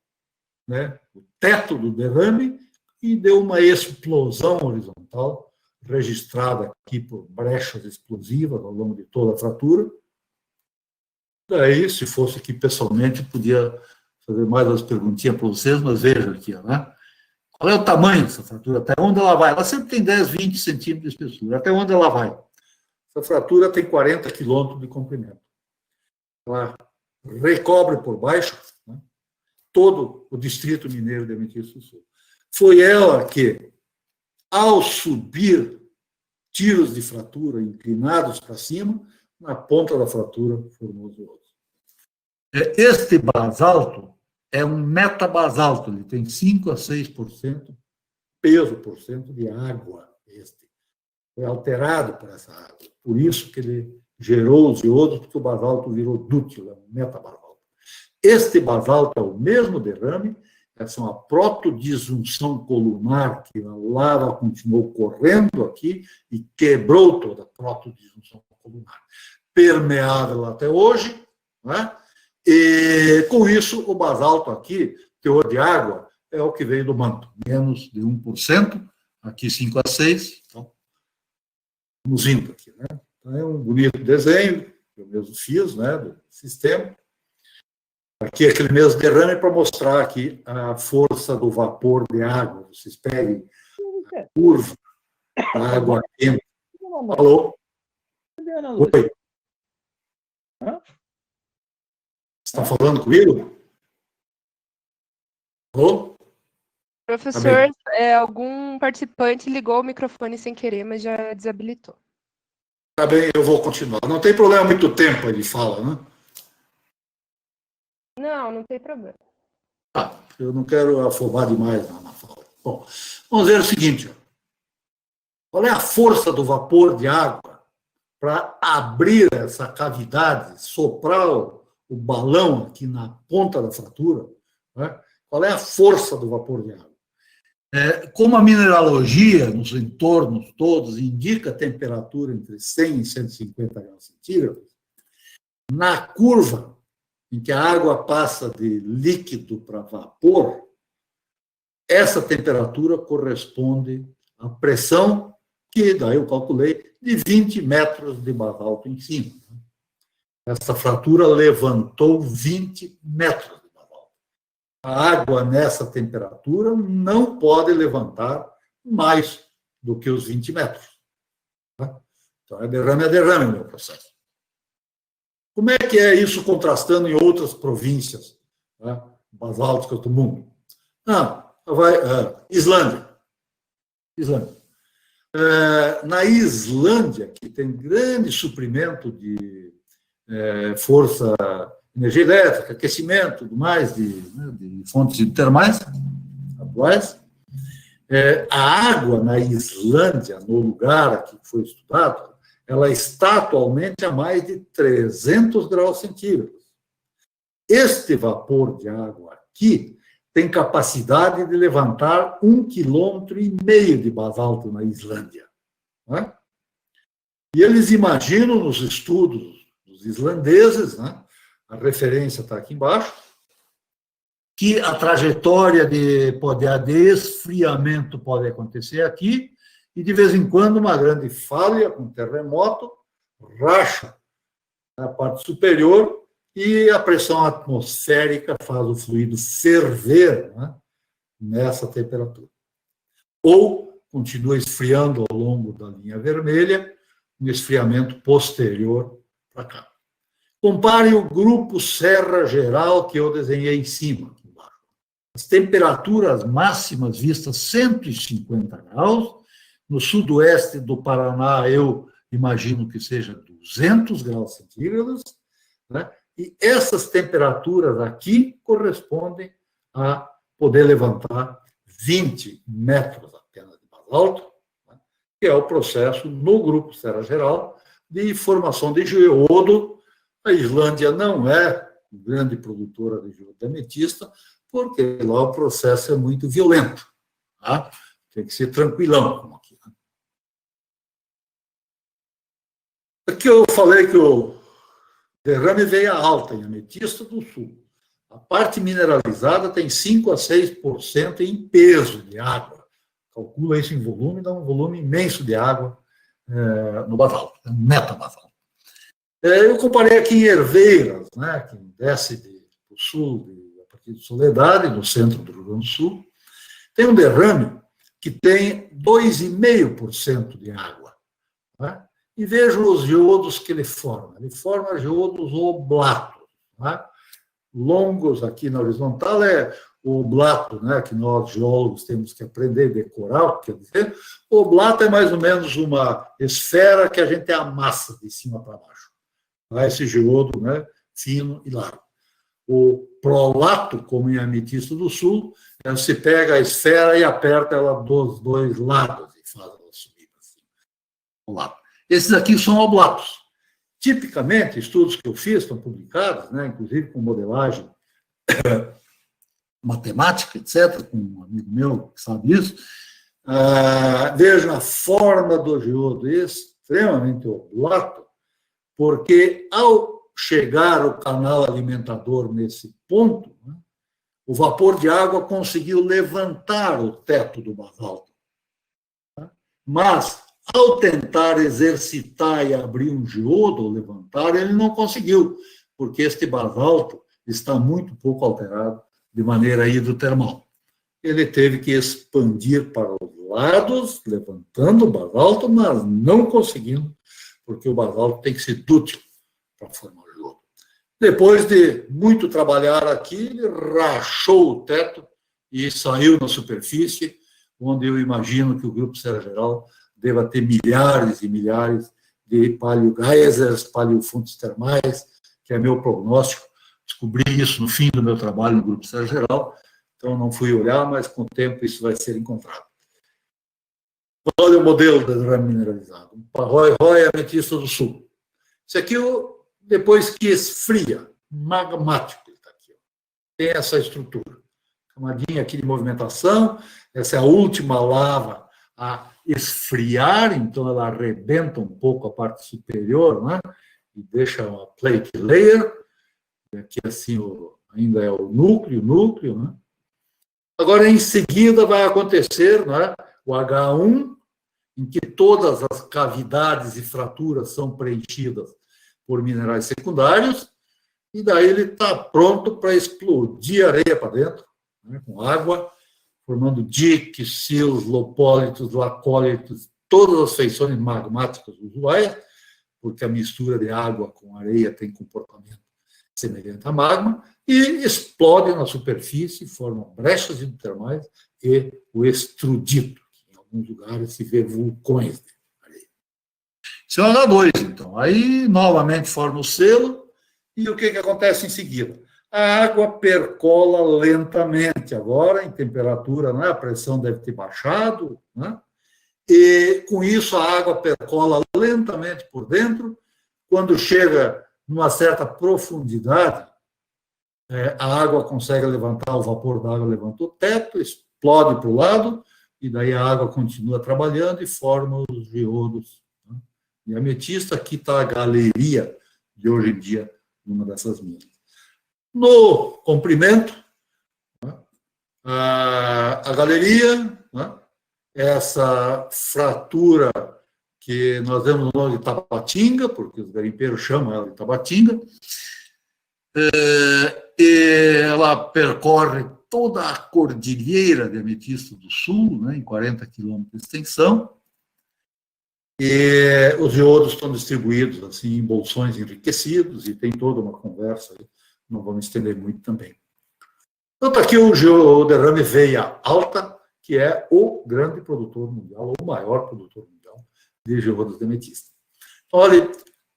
né, o teto do derrame e deu uma explosão horizontal, registrada aqui por brechas explosivas ao longo de toda a fratura. Daí, se fosse aqui pessoalmente, podia fazer mais umas perguntinhas para vocês, mas vejam aqui, né? Qual é o tamanho dessa fratura? Até onde ela vai? Ela sempre tem 10, 20 centímetros de espessura. Até onde ela vai? Essa fratura tem 40 quilômetros de comprimento. Ela recobre por baixo, né, todo o distrito mineiro de Ametista do Sul. Foi ela que, ao subir tiros de fratura inclinados para cima, na ponta da fratura formou os outros. Este basalto é um metabasalto, ele tem 5 a 6% peso por cento de água. Este foi alterado por essa água. Por isso que ele gerou os iodos, porque o basalto virou dúctil, é um metabasalto. Este basalto é o mesmo derrame, essa é uma protodisjunção colunar, que a lava continuou correndo aqui e quebrou toda a protodisjunção colunar. Permeável até hoje, né? E com isso, o basalto aqui, teor de água, é o que veio do manto, menos de 1%, aqui 5 a 6, então, vamos indo aqui, né? Então, é um bonito desenho, que eu mesmo fiz, né, do sistema. Aqui aquele mesmo derrame para mostrar aqui a força do vapor de água. Vocês peguem a curva da água quente. Alô? Oi. Você está falando comigo? Alô?
Professor, algum participante ligou o microfone sem querer, mas já desabilitou.
Tá bem, eu vou continuar. Não tem problema muito tempo, ele fala, né?
Não tem problema.
Eu não quero afobar demais na fala. Bom, vamos ver o seguinte. Qual é a força do vapor de água para abrir essa cavidade, soprar o balão aqui na ponta da fratura? Né? Qual é a força do vapor de água? Como a mineralogia, nos entornos todos, indica temperatura entre 100 e 150 graus centígrados, na curva em que a água passa de líquido para vapor, essa temperatura corresponde à pressão, que daí eu calculei, de 20 metros de basalto em cima. Essa fratura levantou 20 metros de basalto. A água nessa temperatura não pode levantar mais do que os 20 metros. Então, é derrame, meu processo. Como é que é isso contrastando em outras províncias, né, basálticas do mundo? Islândia. Na Islândia, que tem grande suprimento de força, energia elétrica, aquecimento, tudo mais, de fontes termais atuais, a água na Islândia, no lugar aqui que foi estudado, ela está atualmente a mais de 300 graus centígrados. Este vapor de água aqui tem capacidade de levantar 1,5 km de basalto na Islândia. Né? E eles imaginam, nos estudos dos islandeses, né, a referência está aqui embaixo, que a trajetória de esfriamento pode acontecer aqui, e, de vez em quando, uma grande falha, com terremoto, racha a parte superior e a pressão atmosférica faz o fluido ferver, né, nessa temperatura. Ou continua esfriando ao longo da linha vermelha, um esfriamento posterior para cá. Compare o grupo Serra Geral que eu desenhei em cima. Aqui embaixo. As temperaturas máximas vistas 150 graus, no sudoeste do Paraná, eu imagino que seja 200 graus centígrados, né? E essas temperaturas aqui correspondem a poder levantar 20 metros apenas de basalto, né? Que é o processo no grupo Serra Geral de formação de geodo. A Islândia não é grande produtora de geodo de ametista, porque lá o processo é muito violento. Tá? Tem que ser tranquilão, como aqui. Aqui eu falei que o derrame veio alta em ametista do sul. A parte mineralizada tem 5 a 6% em peso de água. Calcula isso em volume, dá um volume imenso de água no basalto, é um metabasalto. Eu comparei aqui em Herveiras, né, que desce do sul, a partir de Soledade, no centro do Rio Grande do Sul, tem um derrame que tem 2,5% de água. Né? E vejo os geodos que ele forma. Ele forma geodos oblatos. Né? Longos aqui na horizontal é o oblato, né, que nós geólogos temos que aprender a decorar, o que quer dizer. O oblato é mais ou menos uma esfera que a gente amassa de cima para baixo. Esse geodo, né, fino e largo. o prolato, como em ametista do sul, você pega a esfera e aperta ela dos dois lados e faz ela subir assim, ao lado. Esses aqui são oblatos. Tipicamente, estudos que eu fiz estão publicados, né, inclusive com modelagem matemática, etc., com um amigo meu que sabe isso. Vejam a forma do geodo extremamente oblato, porque ao chegar o canal alimentador nesse ponto, né, o vapor de água conseguiu levantar o teto do basalto. Tá? Mas, ao tentar exercitar e abrir um geodo, ou levantar, ele não conseguiu, porque este basalto está muito pouco alterado de maneira hidrotermal. Ele teve que expandir para os lados, levantando o basalto, mas não conseguindo, porque o basalto tem que ser dúctil para formar o geodo. Depois de muito trabalhar aqui, ele rachou o teto e saiu na superfície, onde eu imagino que o Grupo Serra Geral deva ter milhares e milhares de paleogeysers, paleofontes termais, que é meu prognóstico. Descobri isso no fim do meu trabalho no Grupo Serra Geral, então não fui olhar, mas com o tempo isso vai ser encontrado. Olha o modelo da derrame mineralizado. Roy ametista do sul. Isso aqui, depois que esfria, magmático, ele está aqui. Tem essa estrutura. Camadinha aqui de movimentação, essa é a última lava a esfriar, então ela arrebenta um pouco a parte superior, né? E deixa uma plate layer. Aqui assim ainda é o núcleo, né? Agora, em seguida, vai acontecer, né, o H1, em que todas as cavidades e fraturas são preenchidas por minerais secundários, e daí ele está pronto para explodir areia para dentro, né, com água, formando diques, silos, lopólitos, lacólitos, todas as feições magmáticas usuais, porque a mistura de água com areia tem comportamento semelhante a magma, e explode na superfície, formam brechas hidrotermais e o extrudito. Em alguns lugares se vê vulcões de areia. Isso é o H2, então. Aí, novamente, forma o selo, e o que acontece em seguida? A água percola lentamente, agora, em temperatura, né? A pressão deve ter baixado, né? E, com isso, a água percola lentamente por dentro. Quando chega numa certa profundidade, a água consegue levantar, o vapor da água levantou o teto, explode para o lado, e daí a água continua trabalhando e forma os geodos. Né? E a ametista, aqui está a galeria de hoje em dia, numa dessas minas. No comprimento, né, a galeria, né, essa fratura que nós demos o nome de Tabatinga, porque os garimpeiros chamam ela de Tabatinga, e ela percorre toda a cordilheira de Ametista do Sul, né, em 40 quilômetros de extensão, e os geodos estão distribuídos assim, em bolsões enriquecidos, e tem toda uma conversa, não vamos estender muito também. Então, está aqui o derrame veia alta, que é o grande produtor mundial, ou o maior produtor mundial de geodos de ametista. Olha,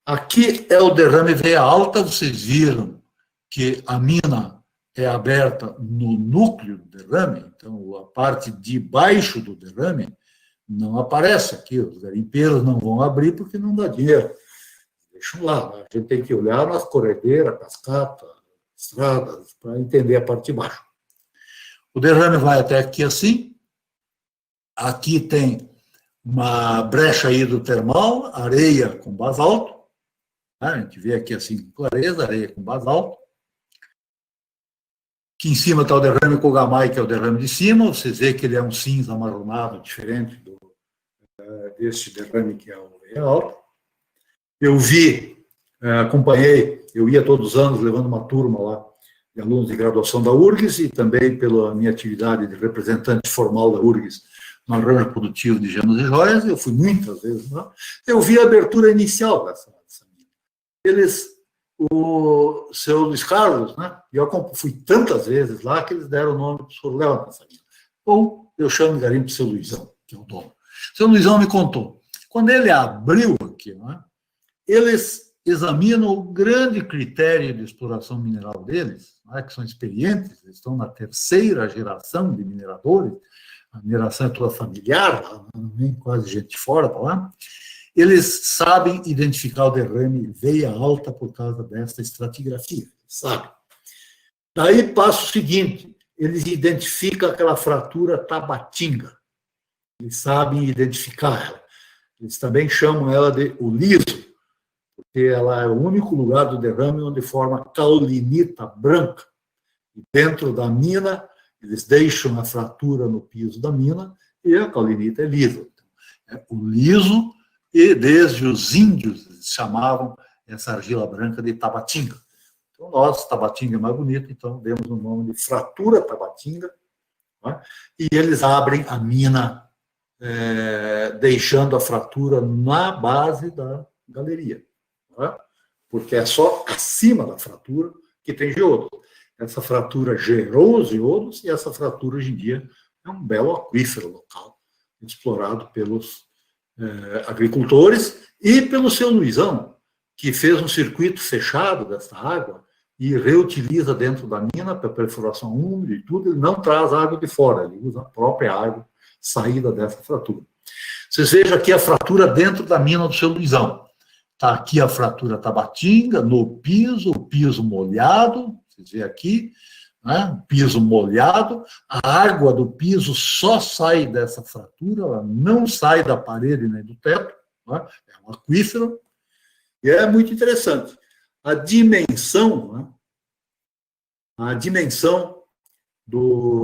aqui é o derrame veia alta, vocês viram que a mina é aberta no núcleo do derrame, então a parte de baixo do derrame não aparece aqui, os garimpeiros não vão abrir porque não dá dinheiro. Deixam lá, a gente tem que olhar nas corredeiras, cascatas, estradas, para entender a parte de baixo. O derrame vai até aqui assim, aqui tem uma brecha hidrotermal, areia com basalto, a gente vê aqui assim com clareza, areia com basalto. Aqui em cima está o derrame Kogamai, que é o derrame de cima, vocês veem que ele é um cinza amarronado, diferente deste derrame que é o real. Eu acompanhei, eu ia todos os anos levando uma turma lá de alunos de graduação da URGS e também pela minha atividade de representante formal da URGS no arranjo produtivo de gemas e joias, eu fui muitas vezes lá, eu vi a abertura inicial dessa mina. O seu Luiz Carlos, né, e eu fui tantas vezes lá que eles deram o nome do Sr. Léo nessa mina. Ou eu chamo de garimpo seu Luizão, que é o dono. O seu Luizão me contou, quando ele abriu aqui, né, examinam o grande critério de exploração mineral deles, né, que são experientes, eles estão na terceira geração de mineradores, a mineração é toda familiar, não vem quase gente fora para lá, eles sabem identificar o derrame veia alta por causa dessa estratigrafia, sabe? Daí passa o seguinte, eles identificam aquela fratura tabatinga, eles sabem identificar ela, eles também chamam ela de o liso, porque ela é o único lugar do derrame onde forma caulinita branca. E dentro da mina, eles deixam a fratura no piso da mina e a caulinita é lisa. É o liso, e desde os índios eles chamavam essa argila branca de tabatinga. Então, nós, tabatinga é mais bonito, então demos o nome de fratura tabatinga, né? E eles abrem a mina, deixando a fratura na base da galeria. Porque é só acima da fratura que tem geodo. Essa fratura gerou os geodos e essa fratura, hoje em dia, é um belo aquífero local, explorado pelos agricultores e pelo seu Luizão, que fez um circuito fechado dessa água e reutiliza dentro da mina para perfuração úmida e tudo, ele não traz água de fora, ele usa a própria água saída dessa fratura. Vocês vejam aqui a fratura dentro da mina do seu Luizão. Está aqui a fratura tabatinga, no piso, o piso molhado, vocês veem aqui, né? O piso molhado, a água do piso só sai dessa fratura, ela não sai da parede nem do teto, né? É um aquífero, e é muito interessante. A dimensão, né? A dimensão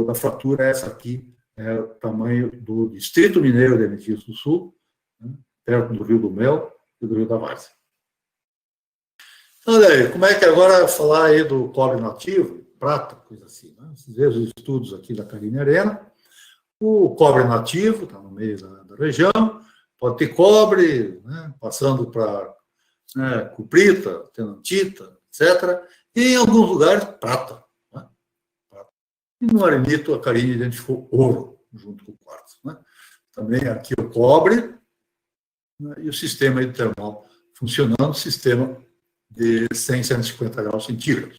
da fratura é essa aqui, é o tamanho do Distrito Mineiro de Ametista do Sul, né? Perto do Rio do Mel, do Rio da Várzea. Olha aí, como é que agora falar aí do cobre nativo, prata, coisa assim, né? Vocês vejam os estudos aqui da Karine Arena. O cobre nativo está no meio da região, pode ter cobre, né, passando para cuprita, tenantita, etc. E em alguns lugares, prata, né? Prata. E no arenito, a Karine identificou ouro, junto com o quartzo, né? Também aqui o cobre, e o sistema hidrotermal funcionando, sistema de 100, 150 graus centígrados.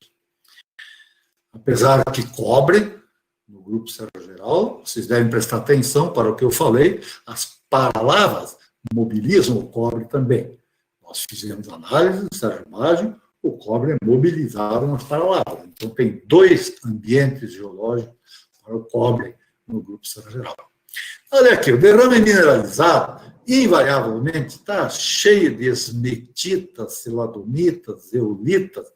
Apesar que cobre, no grupo Serra-Geral, vocês devem prestar atenção para o que eu falei, as paralavas mobilizam o cobre também. Nós fizemos análise do Sérgio Mágio, o cobre é mobilizado nas paralavas. Então, tem dois ambientes geológicos para o cobre no grupo Serra-Geral. Olha aqui, o derrame mineralizado, invariavelmente, está cheio de esmetitas, seladomitas, zeolitas.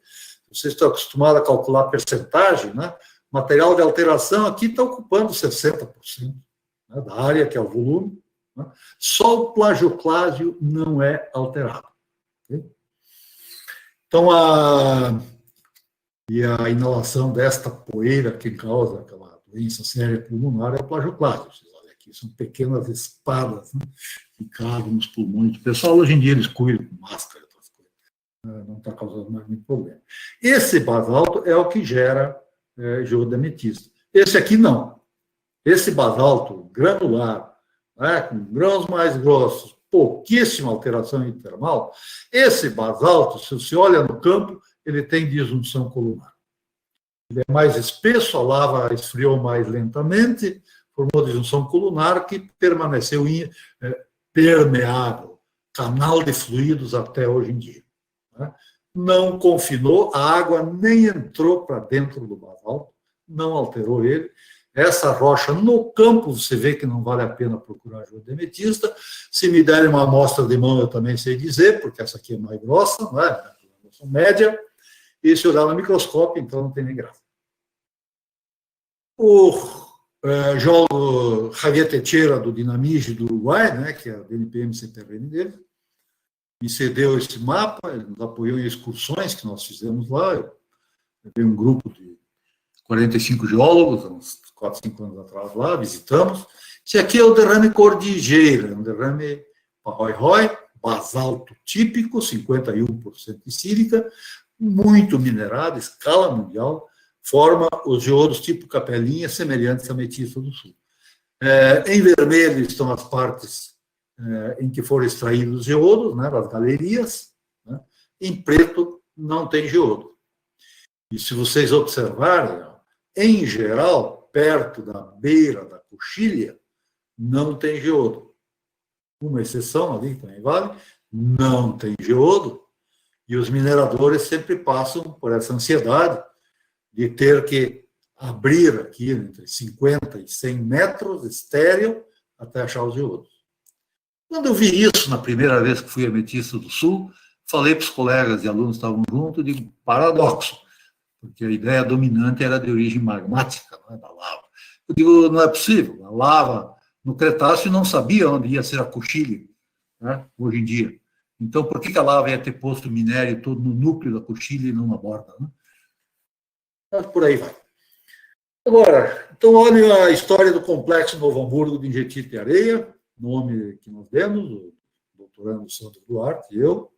Vocês estão acostumados a calcular a percentagem, né? O material de alteração aqui está ocupando 60%, né, da área, que é o volume. Né? Só o plagioclásio não é alterado. Okay? Então, a inalação desta poeira que causa aquela doença séria pulmonar é o plagioclásio. Vocês olham aqui, são pequenas espadas, né, que cavam nos pulmões do pessoal. Hoje em dia eles cuidam com máscara, outras coisas. Não está causando mais nenhum problema. Esse basalto é o que gera geodo de ametista. Esse aqui não. Esse basalto granular, né, com grãos mais grossos, pouquíssima alteração hidrotermal, esse basalto, se você olha no campo, ele tem disjunção colunar. Ele é mais espesso, a lava esfriou mais lentamente, formou disjunção colunar que permaneceu permeável, canal de fluidos até hoje em dia. Né? Não confinou, a água nem entrou para dentro do basalto, não alterou ele. Essa rocha no campo, você vê que não vale a pena procurar geodo de ametista. Se me derem uma amostra de mão, eu também sei dizer, porque essa aqui é mais grossa, não é? Média. E se olhar no microscópio, então não tem nem graça. O geólogo Javier Teixeira, do Dinamige do Uruguai, né, que é a DNPM CPRN dele, me cedeu esse mapa, ele nos apoiou em excursões que nós fizemos lá. Eu levei um grupo de 45 geólogos, uns 4, 5 anos atrás lá, visitamos. Esse aqui é o derrame cordilheira, um derrame Roy-Roy, basalto típico, 51% de sílica, muito minerado, escala mundial, forma os geodos tipo capelinha, semelhantes à ametista do sul. Em vermelho estão as partes em que foram extraídos os geodos, né, das galerias, né, em preto não tem geodo. E se vocês observarem, em geral, perto da beira da coxilha, não tem geodo. Uma exceção ali, também vale, não tem geodo, e os mineradores sempre passam por essa ansiedade de ter que abrir aqui entre 50 e 100 metros, estéril, até achar os geodos. Quando eu vi isso na primeira vez que fui a Ametista do Sul, falei para os colegas e alunos que estavam juntos, digo, paradoxo, porque a ideia dominante era de origem magmática, não é, da lava. Eu digo, não é possível, a lava no Cretáceo não sabia onde ia ser a coxilha, né, hoje em dia. Então, por que a lava ia ter posto o minério todo no núcleo da coxilha e não na borda? Né? Mas por aí vai. Agora, então, olha a história do Complexo Novo Hamburgo de Injetite de Areia, nome que nós demos, o doutorando Sandro Duarte e eu.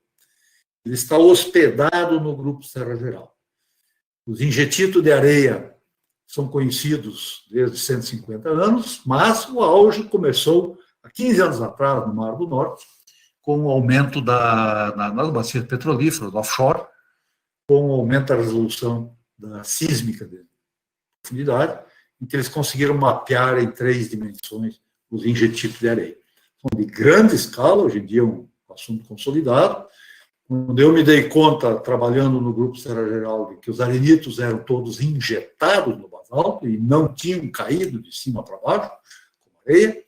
Ele está hospedado no Grupo Serra Geral. Os injetitos de areia são conhecidos desde 150 anos, mas o auge começou há 15 anos atrás, no Mar do Norte, com o aumento nas bacias petrolíferas, offshore, com o aumento da resolução da sísmica de profundidade, em que eles conseguiram mapear em 3 dimensões os injetitos de areia. São de grande escala, hoje em dia é um assunto consolidado. Quando eu me dei conta, trabalhando no Grupo Serra Geral, de que os arenitos eram todos injetados no basalto e não tinham caído de cima para baixo, como areia,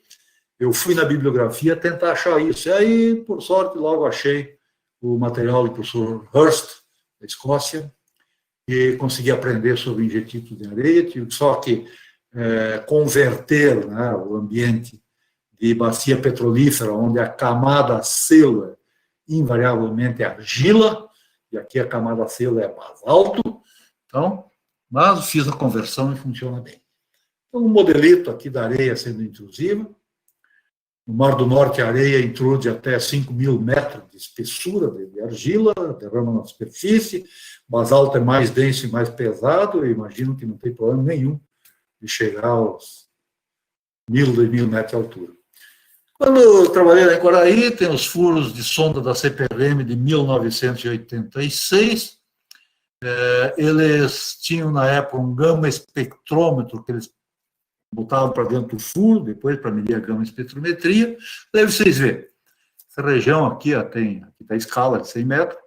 eu fui na bibliografia tentar achar isso. E aí, por sorte, logo achei o material do professor Hurst, da Escócia, e consegui aprender sobre injetitos de areia, tive só que converter, né, o ambiente de bacia petrolífera, onde a camada selo invariavelmente é argila, e aqui a camada selo é basalto, então, mas fiz a conversão e funciona bem. Então, um modelito aqui da areia sendo intrusiva. No Mar do Norte, a areia intrude até 5.000 metros de espessura de argila, derrama na superfície. Basalto é mais denso e mais pesado, e imagino que não tem problema nenhum de chegar aos 1.000, 2.000 metros de altura. Quando eu trabalhei em Quaraí, tem os furos de sonda da CPRM de 1986. Eles tinham, na época, um gama espectrômetro que eles botavam para dentro do furo, depois para medir a gama espectrometria. Daí vocês veem, essa região aqui, aqui está a escala de 100 metros,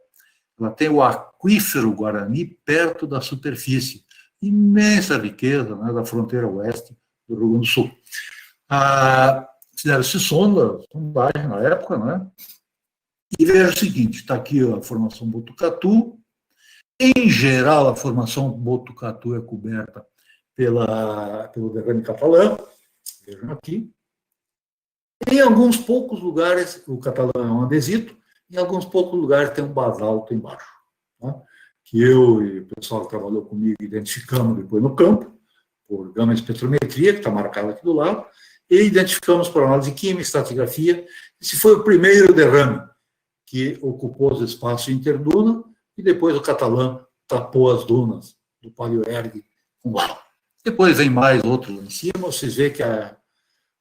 ela tem o aquífero Guarani perto da superfície. Imensa riqueza, né, da fronteira oeste do Rio Grande do Sul. Fizeram-se sondagem na época, né? E veja o seguinte, está aqui a formação Botucatu. Em geral, a formação Botucatu é coberta pelo derrame catalã, vejam aqui. Em alguns poucos lugares, o catalã é um andesito, em alguns poucos lugares tem um basalto embaixo, tá? Que eu e o pessoal que trabalhou comigo identificamos depois no campo, por gama espectrometria, que está marcado aqui do lado, e identificamos por análise química, estratigrafia. Esse foi o primeiro derrame que ocupou os espaços interduna, e depois o catalã tapou as dunas do Paleoergue com lava. Depois vem mais outros lá em cima, vocês veem que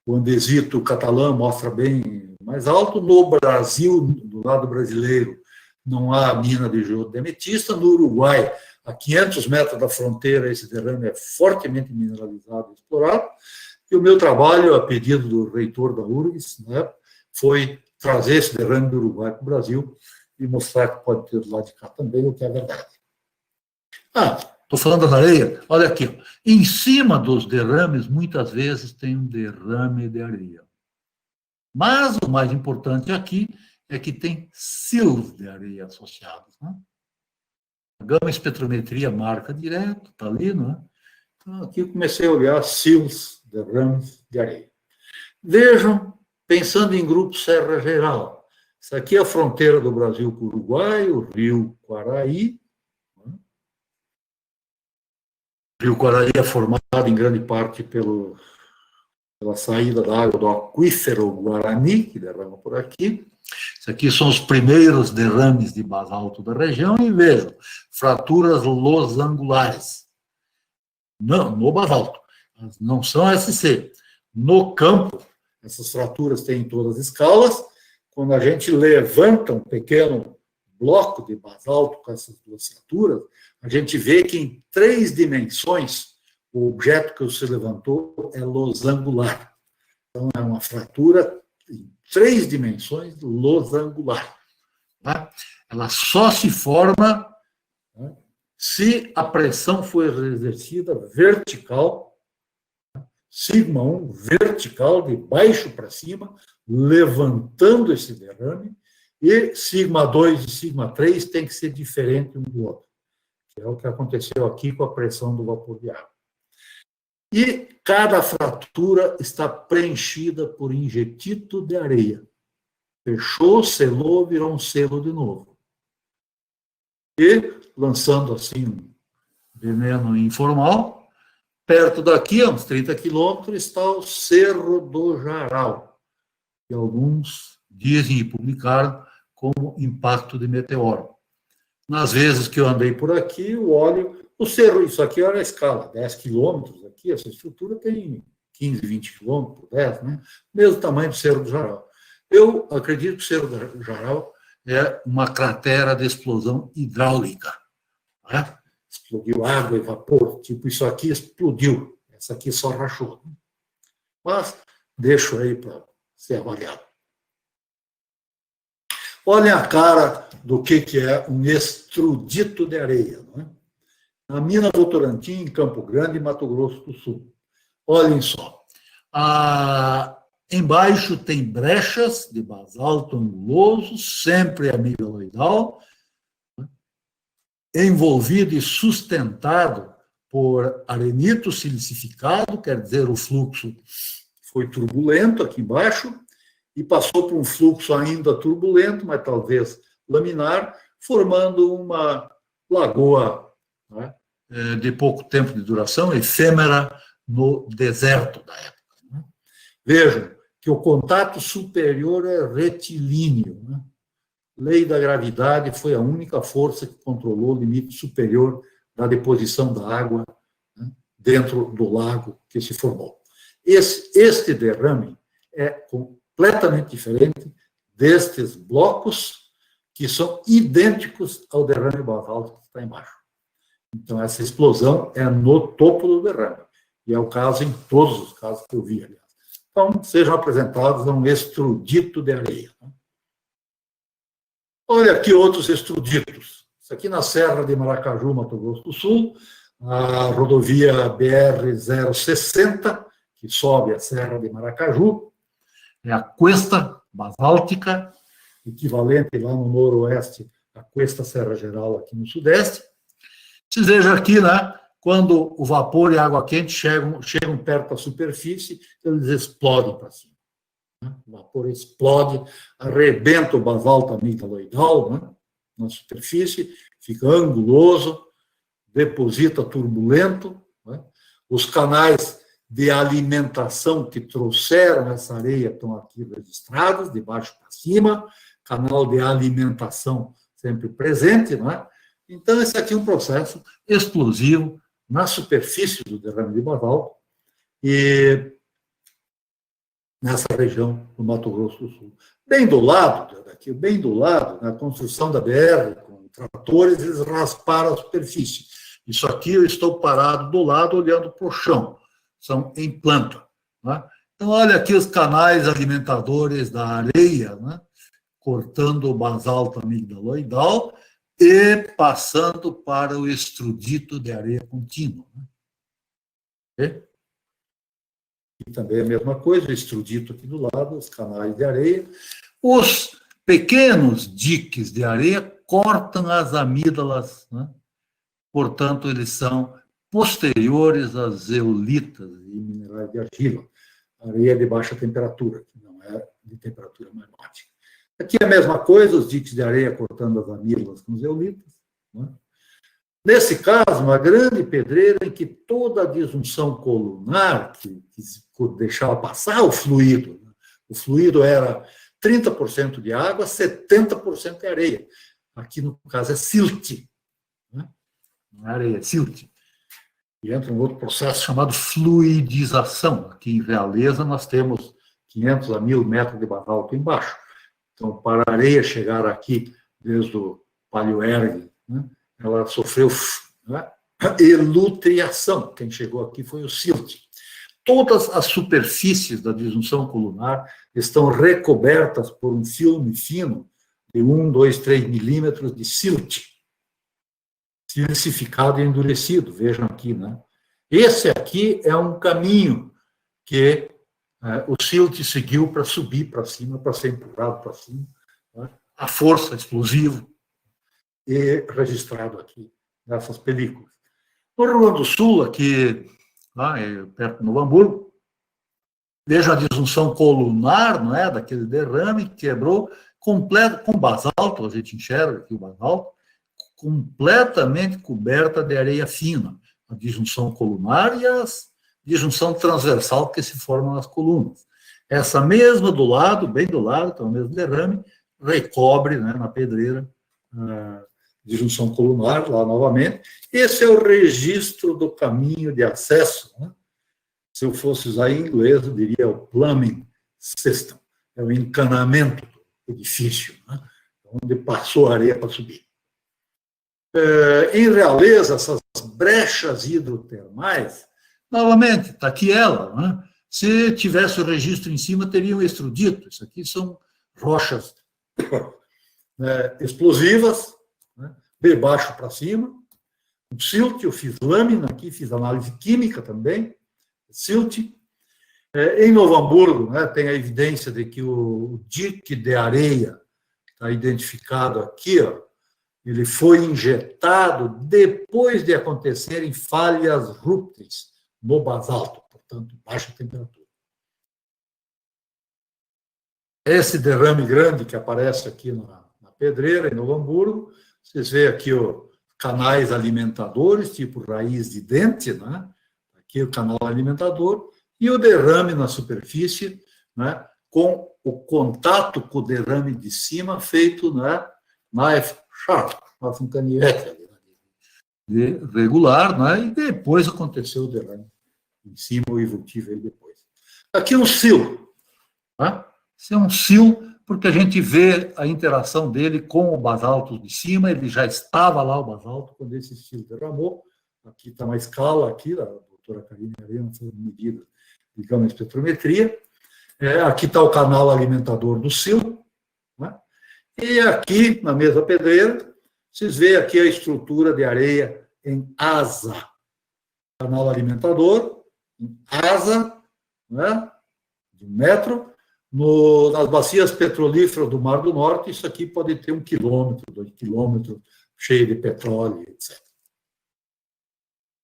o andesito catalã mostra bem mais alto. No Brasil, do lado brasileiro, não há mina de geodo de ametista. No Uruguai, a 500 metros da fronteira, esse derrame é fortemente mineralizado e explorado. E o meu trabalho, a pedido do reitor da URGS, né, foi trazer esse derrame do Uruguai para o Brasil e mostrar que pode ter do lado de cá também, o que é verdade. Estou falando da areia, olha aqui. Em cima dos derrames, muitas vezes tem um derrame de areia. Mas o mais importante aqui é que tem sills de areia associados. Né? A gama espectrometria marca direto, está ali, né? Então, aqui eu comecei a olhar sills, derrames de areia. Vejam, pensando em grupo Serra Geral, isso aqui é a fronteira do Brasil com o Uruguai, o rio Quaraí. O rio Quaraí é formado em grande parte pela saída da água do aquífero Guarani, que derrama por aqui. Isso aqui são os primeiros derrames de basalto da região, e vejam, fraturas losangulares. Não, no basalto, não são SC. No campo, essas fraturas têm todas as escalas. Quando a gente levanta um pequeno bloco de basalto com essas duas fraturas, a gente vê que em 3 dimensões o objeto que se levantou é losangular. Então, é uma fratura em 3 dimensões losangular. Tá? Ela só se forma, né, se a pressão for exercida vertical, σ1 vertical, de baixo para cima, levantando esse derrame, e σ2 e σ3 tem que ser diferente um do outro, que é o que aconteceu aqui com a pressão do vapor de água. E cada fratura está preenchida por injetito de areia. Fechou, selou, virou um selo de novo. E, lançando assim um veneno informal, perto daqui, a uns 30 quilômetros, está o Cerro do Jarau, que alguns dizem e publicaram como impacto de meteoro. Nas vezes que eu andei por aqui, o óleo, o cerro, isso aqui era a escala, 10 quilômetros aqui, essa estrutura tem 15, 20 quilômetros por 10, né? Mesmo tamanho do Cerro do Jarau. Eu acredito que o Cerro do Jarau é uma cratera de explosão hidráulica, né? Explodiu água e vapor, tipo isso aqui explodiu, essa aqui só rachou. Mas deixo aí para ser avaliado. Olhem a cara do que é um extrudito de areia, não é? Na mina Votorantim, em Campo Grande, Mato Grosso do Sul. Olhem só. Embaixo tem brechas de basalto anguloso, sempre amiloidal, envolvido e sustentado por arenito silicificado, quer dizer, o fluxo foi turbulento aqui embaixo, e passou por um fluxo ainda turbulento, mas talvez laminar, formando uma lagoa, né, de pouco tempo de duração, efêmera no deserto da época. Né? Vejam que o contato superior é retilíneo. Né? Lei da gravidade foi a única força que controlou o limite superior da deposição da água, né, dentro do lago que se formou. Este derrame é completamente diferente destes blocos que são idênticos ao derrame basáltico que está embaixo. Então, essa explosão é no topo do derrame. E é o caso em todos os casos que eu vi, aliás. Então, sejam apresentados a um extrudito de areia. Olha aqui outros extruditos. Isso aqui na Serra de Maracaju, Mato Grosso do Sul, a rodovia BR-060, que sobe a Serra de Maracaju, é a cuesta basáltica, equivalente lá no noroeste à cuesta Serra Geral aqui no sudeste. Vocês vejam aqui, né, quando o vapor e a água quente chegam perto da superfície, eles explodem para cima. Né? O vapor explode, arrebenta o basalto amigdaloidal, né, na superfície, fica anguloso, deposita turbulento. Né? Os canais de alimentação que trouxeram essa areia estão aqui registrados, de baixo para cima, canal de alimentação sempre presente, não é? Então, esse aqui é um processo explosivo na superfície do derrame de basalto e nessa região do Mato Grosso do Sul. Bem do lado, daqui, bem do lado, na construção da BR, com tratores, eles rasparam a superfície. Isso aqui eu estou parado do lado, olhando para o chão. São em planta. Né? Então, olha aqui os canais alimentadores da areia, né? Cortando o basalto amigdaloidal e passando para o extrudito de areia contínua. Né? E também a mesma coisa, o extrudito aqui do lado, os canais de areia. Os pequenos diques de areia cortam as amígdalas, né? Portanto, eles são posteriores às zeolitas e minerais de argila. Areia de baixa temperatura, que não é de temperatura magmática. Aqui é a mesma coisa, os diques de areia cortando as amígdalas com zeolitas. Né? Nesse caso, uma grande pedreira em que toda a disjunção colunar, que deixava passar o fluido, né? O fluido era 30% de água, 70% de areia. Aqui, no caso, é silt. Né? Não é areia, é silt. E entra um outro processo chamado fluidização. Aqui em Realeza nós temos 500 a 1.000 metros de basalto embaixo. Então, para a areia chegar aqui, desde o paleoergue, né? Ela sofreu, né, elutriação. Quem chegou aqui foi o silt. Todas as superfícies da disjunção colunar estão recobertas por um filme fino de 1, 2, 3 milímetros de silt, silicificado e endurecido. Vejam aqui, né? Esse aqui é um caminho que o silt seguiu para subir para cima, para ser empurrado para cima, né? A força, explosivo, e registrado aqui nessas películas. No Rio Grande do Sul, aqui, lá perto de Novo Hamburgo, veja a disjunção colunar, não é, daquele derrame que quebrou completo, com basalto, a gente enxerga aqui o basalto, completamente coberta de areia fina, a disjunção colunar e a disjunção transversal que se formam nas colunas. Essa mesma do lado, bem do lado, então o mesmo derrame, recobre, né, na pedreira, a disjunção colunar, lá novamente. Esse é o registro do caminho de acesso, né? Se eu fosse usar em inglês, eu diria o plumbing system, é o encanamento do edifício, né? Onde passou a areia para subir. Em Realeza, essas brechas hidrotermais, novamente, está aqui ela, né? Se tivesse o registro em cima, teria um extrudito. Isso aqui são rochas explosivas, né? De baixo para cima. O silt, eu fiz lâmina aqui, fiz análise química também, silt. Em Novo Hamburgo, né, tem a evidência de que o dique de areia, está identificado aqui, ó, ele foi injetado depois de acontecerem falhas rúpteis no basalto, portanto, baixa temperatura. Esse derrame grande que aparece aqui na pedreira, em Novo Hamburgo, vocês veem aqui os canais alimentadores, tipo raiz de dente, né? Aqui o canal alimentador, e o derrame na superfície, né? Com o contato com o derrame de cima feito, né? Knife sharp, faça um canivete regular, né? E depois aconteceu o derrame em cima, o evolutivo aí depois. Aqui um sil, né? Esse é um sil, porque a gente vê a interação dele com o basalto de cima, ele já estava lá, o basalto, quando esse sil derramou. Aqui está uma escala, aqui, a doutora Karine Arena fez medida de gama espectrometria. Aqui está o canal alimentador do sil, né? E aqui, na mesma pedreira, vocês veem aqui a estrutura de areia em asa. Canal alimentador, em asa, né? De 1 metro. Nas bacias petrolíferas do Mar do Norte, isso aqui pode ter 1 quilômetro, 2 quilômetros, cheio de petróleo, etc.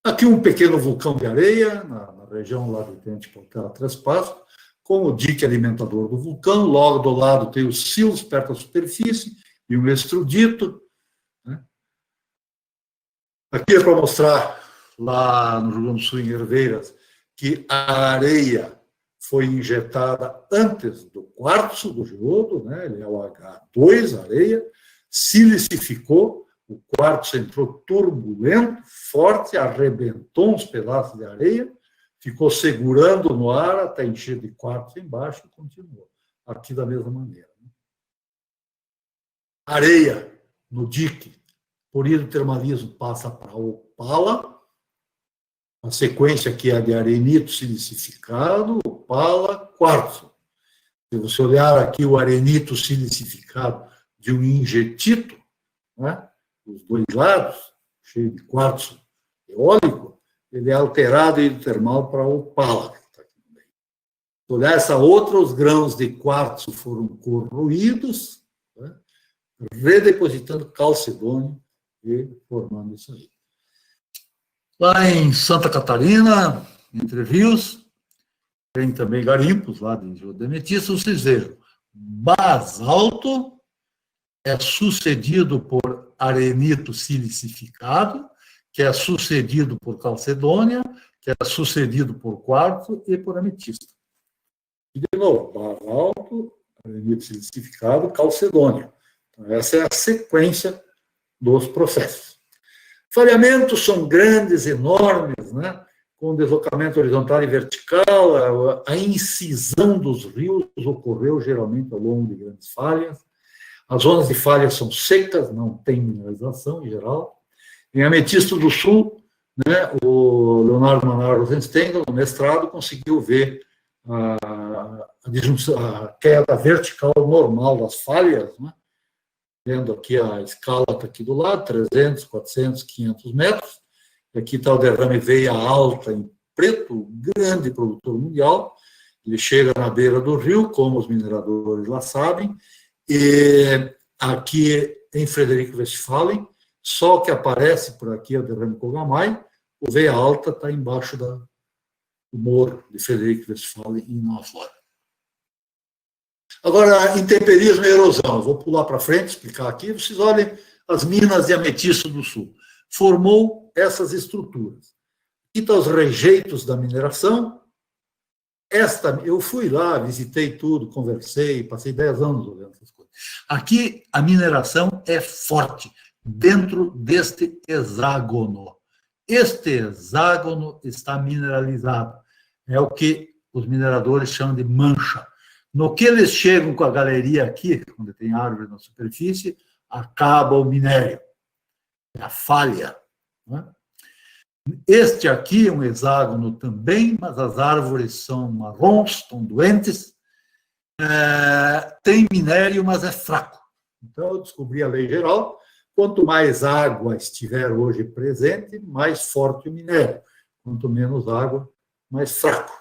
Aqui um pequeno vulcão de areia, na região lá de Tente Portela Trespaço, com o dique alimentador do vulcão. Logo do lado tem os silos perto da superfície e um extrudito, né? Aqui é para mostrar, lá no Rio Grande do Sul, em Herveiras, que a areia foi injetada antes do quartzo, do geodo, né? Ele é o H2, areia, silicificou, o quartzo entrou turbulento, forte, arrebentou uns pedaços de areia, ficou segurando no ar até encher de quartzo embaixo e continuou. Aqui da mesma maneira. Areia no dique, por hidrotermalismo, passa para opala. A sequência aqui é de arenito silicificado, opala, quartzo. Se você olhar aqui o arenito silicificado de um injetito, né, os dois lados, cheio de quartzo eólico, ele é alterado hidrotermal para opala. Se olhar essa outra, os grãos de quartzo foram corroídos, né, redepositando calcedônio e formando isso aí. Lá em Santa Catarina, Entre Rios, tem também garimpos lá de geodemetista. Vocês vejam, basalto é sucedido por arenito silicificado, que é sucedido por calcedônia, que é sucedido por quartzo e por ametista. E, de novo, basalto, arenito silicificado, calcedônia. Então, essa é a sequência dos processos. Falhamentos são grandes, enormes, né? Com deslocamento horizontal e vertical. A incisão dos rios ocorreu geralmente ao longo de grandes falhas. As zonas de falha são secas, não tem mineralização em geral. Em Ametista do Sul, né, o Leonardo Manar Rosenstengel, no mestrado, conseguiu ver a queda vertical normal das falhas, né? Vendo aqui a escala está aqui do lado, 300, 400, 500 metros. E aqui está o derrame veia alta em preto, grande produtor mundial. Ele chega na beira do rio, como os mineradores lá sabem. E aqui em Frederico Westphalen, só que aparece por aqui é o derrame Kogamai, o veia alta está embaixo do morro de Frederico Westphalen em Nova Flórida. Agora, intemperismo e erosão. Vou pular para frente, explicar aqui. Vocês olhem as minas de Ametista do Sul. Formou essas estruturas. Aqui estão os rejeitos da mineração. Eu fui lá, visitei tudo, conversei, passei 10 anos olhando essas coisas. Aqui a mineração é forte, dentro deste hexágono. Este hexágono está mineralizado. É o que os mineradores chamam de mancha. No que eles chegam com a galeria aqui, onde tem árvore na superfície, acaba o minério. É a falha. Né? Este aqui é um hexágono também, mas as árvores são marrons, estão doentes. Tem minério, mas é fraco. Então, eu descobri a lei geral. Quanto mais água estiver hoje presente, mais forte o minério. Quanto menos água, mais fraco.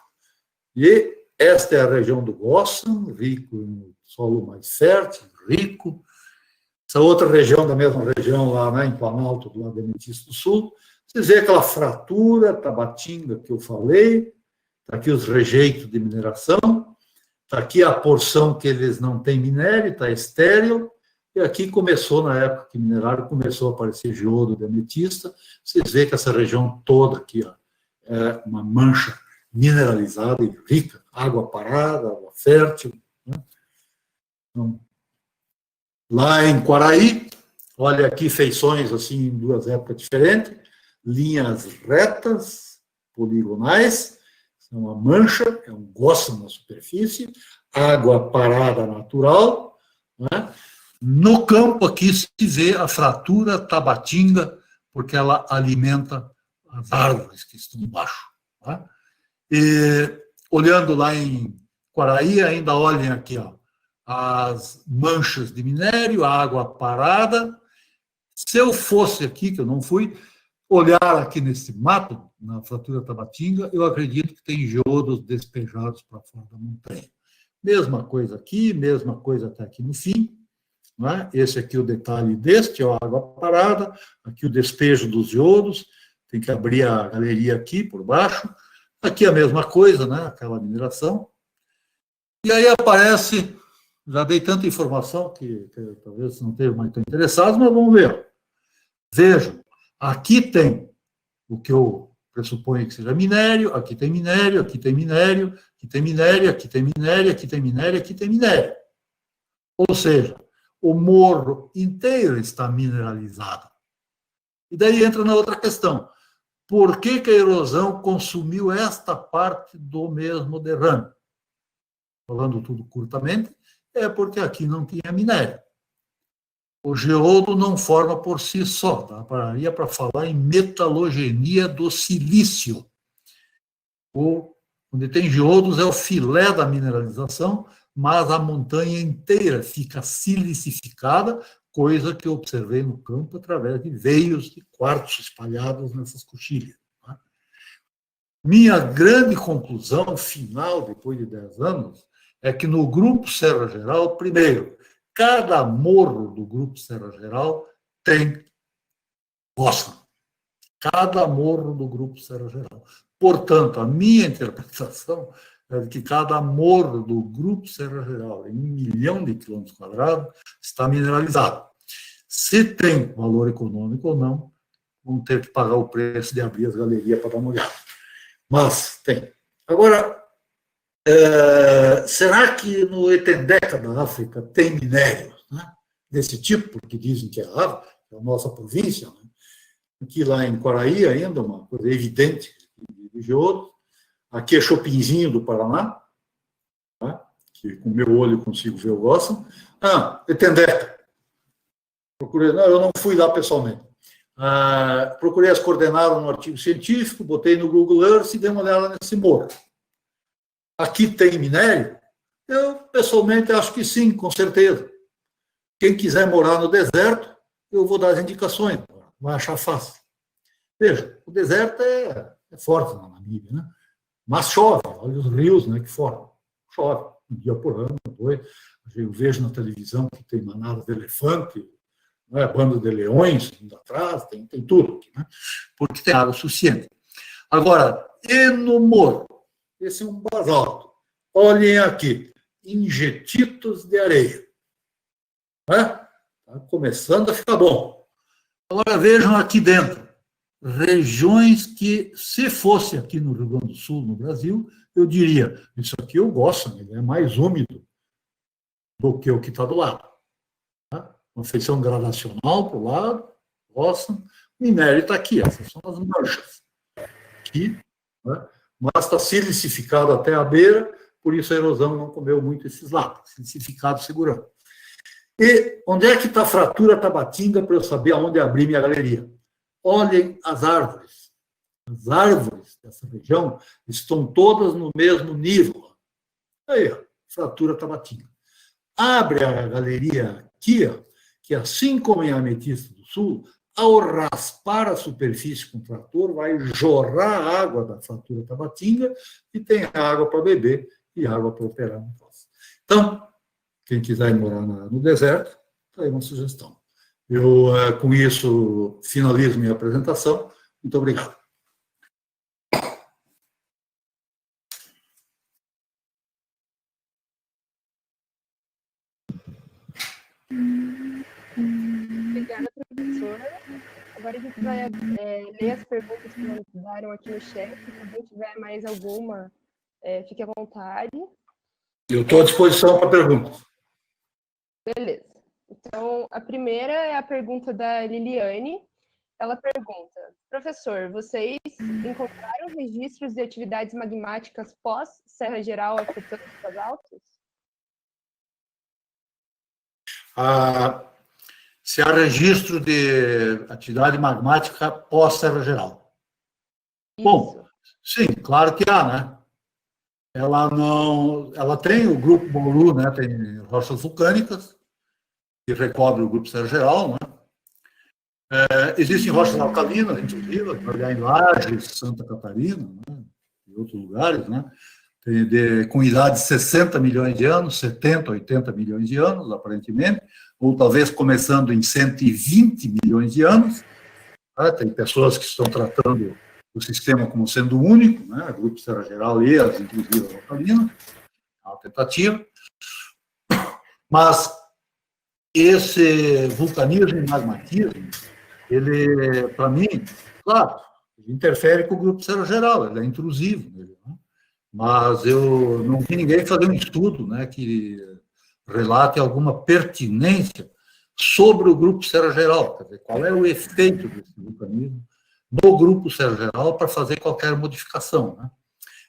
E esta é a região do Gossam, rico em solo mais fértil, rico. Essa outra região, da mesma região lá, né, em Planalto, do lado de Ametista do Sul, vocês veem aquela fratura, Tabatinga que eu falei, está aqui os rejeitos de mineração, está aqui a porção que eles não têm minério, está estéril, e aqui começou, na época que mineraram, começou a aparecer geodo de ametista. Vocês veem que essa região toda aqui ó, é uma mancha mineralizada e rica, água parada, água fértil. Né? Então, lá em Quaraí, olha aqui feições assim em duas épocas diferentes, linhas retas, poligonais, é uma mancha, é um gosto na superfície, água parada natural. Né? No campo aqui se vê a fratura Tabatinga, porque ela alimenta as árvores que estão embaixo. Tá? E, olhando lá em Quaraí, ainda olhem aqui, ó, as manchas de minério, a água parada. Se eu fosse aqui, que eu não fui, olhar aqui nesse mato, na fratura Tabatinga, eu acredito que tem geodos despejados para fora da montanha. Mesma coisa aqui, mesma coisa até aqui no fim. Não é? Esse aqui é o detalhe deste, é a água parada, aqui o despejo dos geodos, tem que abrir a galeria aqui por baixo. Aqui a mesma coisa, né? Aquela mineração. E aí aparece, já dei tanta informação que talvez não estejam mais tão interessados, mas vamos ver. Vejam, aqui tem o que eu pressuponho que seja minério, aqui tem minério, aqui tem minério, aqui tem minério, aqui tem minério, aqui tem minério, aqui tem minério. Ou seja, o morro inteiro está mineralizado. E daí entra na outra questão. Por que a erosão consumiu esta parte do mesmo derrame? Falando tudo curtamente, é porque aqui não tinha minério. O geodo não forma por si só. Daria para falar em metalogenia do silício. Onde tem geodos é o filé da mineralização, mas a montanha inteira fica silicificada, coisa que eu observei no campo através de veios de quartzo espalhados nessas coxilhas. Tá? Minha grande conclusão final, depois de 10 anos, é que no Grupo Serra Geral, primeiro, cada morro do Grupo Serra Geral tem gosto. Cada morro do Grupo Serra Geral. Portanto, a minha interpretação é de que cada morro do Grupo Serra Geral, em 1 milhão de quilômetros quadrados, está mineralizado. Se tem valor econômico ou não, vão ter que pagar o preço de abrir as galerias para dar uma olhada. Mas tem. Agora, será que no Etendeca da África tem minérios, né, desse tipo, porque dizem que é a África, é a nossa província, né? Aqui lá em Quaraí ainda, uma coisa evidente de geodo. Aqui é Chopinzinho do Paraná, tá? que com o meu olho consigo ver o Gossam. Etendeca. Procurei, não, eu não fui lá pessoalmente. Procurei as coordenadas no artigo científico, botei no Google Earth e dei uma olhada nesse morro. Aqui tem minério? Eu, pessoalmente, acho que sim, com certeza. Quem quiser morar no deserto, eu vou dar as indicações, vai achar fácil. Veja, o deserto é forte na Namíbia, né? Mas chove, olha os rios, né, que formam. Chove, um dia por ano, dois. Eu vejo na televisão que tem manada de elefante, né, bando de leões indo atrás, tem tudo aqui, né? Porque tem água suficiente. Agora, e no morro? Esse é um basalto. Olhem aqui, injetitos de areia. Está começando a ficar bom. Agora vejam aqui dentro, regiões que, se fosse aqui no Rio Grande do Sul, no Brasil, eu diria, isso aqui eu gosto, ele é mais úmido do que o que está do lado. Tá? Uma feição gradacional para o lado, gosto. O minério está aqui, essas são as manchas. Aqui, né? Mas está silicificado até a beira, por isso a erosão não comeu muito esses lados, silicificado segurando. E onde é que está a fratura Tabatinga para eu saber aonde abrir minha galeria? Olhem as árvores. As árvores dessa região estão todas no mesmo nível. Aí, ó, fratura Tabatinga. Abre a galeria aqui, ó, que assim como em Ametista do Sul, ao raspar a superfície com o trator, vai jorrar a água da fratura Tabatinga e tem água para beber e água para operar no poço. Então, quem quiser ir morar no deserto, está aí uma sugestão. Eu, com isso, finalizo minha apresentação. Muito obrigado.
Obrigada, professora. Agora a gente vai ler as perguntas que mandaram aqui no chat. Se alguém tiver mais alguma, fique à vontade.
Eu estou à disposição para perguntas.
Beleza. Então, a primeira é a pergunta da Liliane. Ela pergunta: professor, vocês encontraram registros de atividades magmáticas pós-Serra Geral afetando os basaltos?
Se há registro de atividade magmática pós-Serra Geral.
Isso.
Bom, sim, claro que há, né? Ela tem o grupo Bauru, né? Tem rochas vulcânicas que recobrem o grupo Serra Geral, né? Existem rochas alcalinas, inclusive, em Lages, Santa Catarina, né? E outros lugares, né? Com idade de 60 milhões de anos, 70, 80 milhões de anos, aparentemente, ou talvez começando em 120 milhões de anos. Tá? Tem pessoas que estão tratando o sistema como sendo único, né? O grupo Serra Geral e as inclusive alcalinas, é uma tentativa. Mas esse vulcanismo e magmatismo, ele, para mim, claro, interfere com o grupo Serra Geral, ele é intrusivo nele, né? Mas eu não vi ninguém fazer um estudo, né, que relate alguma pertinência sobre o grupo Serra Geral, quer dizer, qual é o efeito desse vulcanismo no grupo Serra Geral para fazer qualquer modificação, né?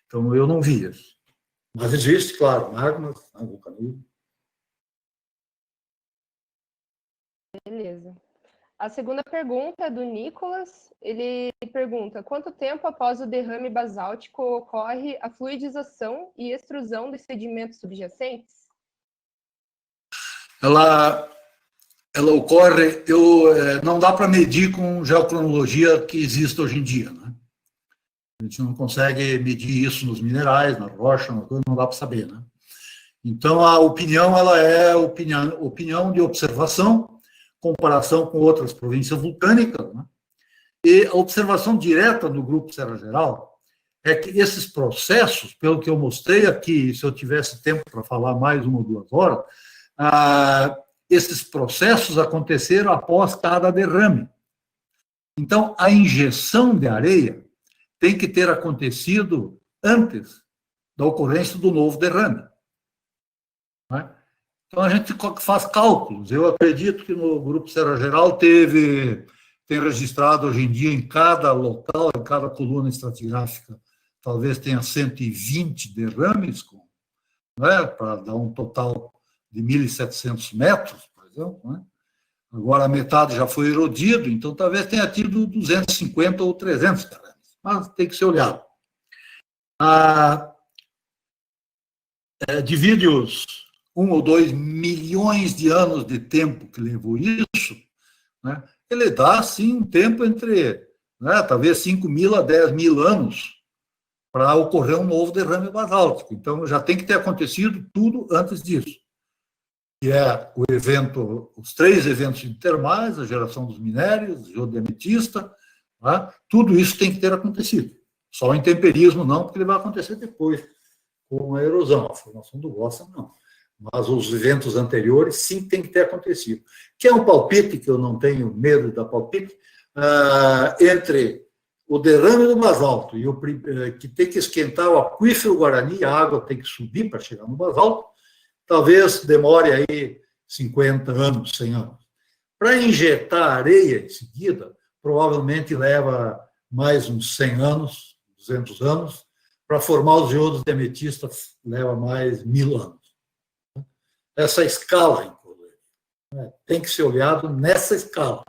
Então, eu não vi isso. Mas existe, claro, magmas, né, vulcanismo.
Beleza. A segunda pergunta é do Nicolas. Ele pergunta: quanto tempo após o derrame basáltico ocorre a fluidização e extrusão dos sedimentos subjacentes?
Ela ocorre, não dá para medir com geocronologia que existe hoje em dia, né? A gente não consegue medir isso nos minerais, na rocha, não dá para saber, né? Então, a opinião, ela é opinião de observação, comparação com outras províncias vulcânicas, né? E a observação direta do grupo Serra Geral é que esses processos, pelo que eu mostrei aqui, se eu tivesse tempo para falar mais 1 ou 2 horas, esses processos aconteceram após cada derrame. Então, a injeção de areia tem que ter acontecido antes da ocorrência do novo derrame. Né? Então, a gente faz cálculos. Eu acredito que no Grupo Serra Geral tem registrado hoje em dia em cada local, em cada coluna estratigráfica, talvez tenha 120 derrames com né, para dar um total de 1.700 metros, por exemplo, né? Agora a metade já foi erodido, então talvez tenha tido 250 ou 300 derames, mas tem que ser olhado. Divide os 1 ou 2 milhões de anos de tempo que levou isso, né? Ele dá, sim, um tempo entre, né, talvez 5.000 a 10.000 anos para ocorrer um novo derrame basáltico. Então, já tem que ter acontecido tudo antes disso, que é o evento, os 3 eventos intermais, a geração dos minérios, geodo ametista, né? Tudo isso tem que ter acontecido. Só o intemperismo não, porque ele vai acontecer depois, com a erosão. A formação do Gossa, não. Mas os eventos anteriores, sim, tem que ter acontecido. Que é um palpite, que eu não tenho medo da palpite, entre o derrame do basalto e que tem que esquentar o aquífero Guarani, a água tem que subir para chegar no basalto, talvez demore aí 50 anos, 100 anos. Para injetar areia em seguida, provavelmente leva mais uns 100 anos, 200 anos. Para formar os geodos de ametista, leva mais 1.000 anos. Essa escala, inclusive, tem que ser olhado nessa escala,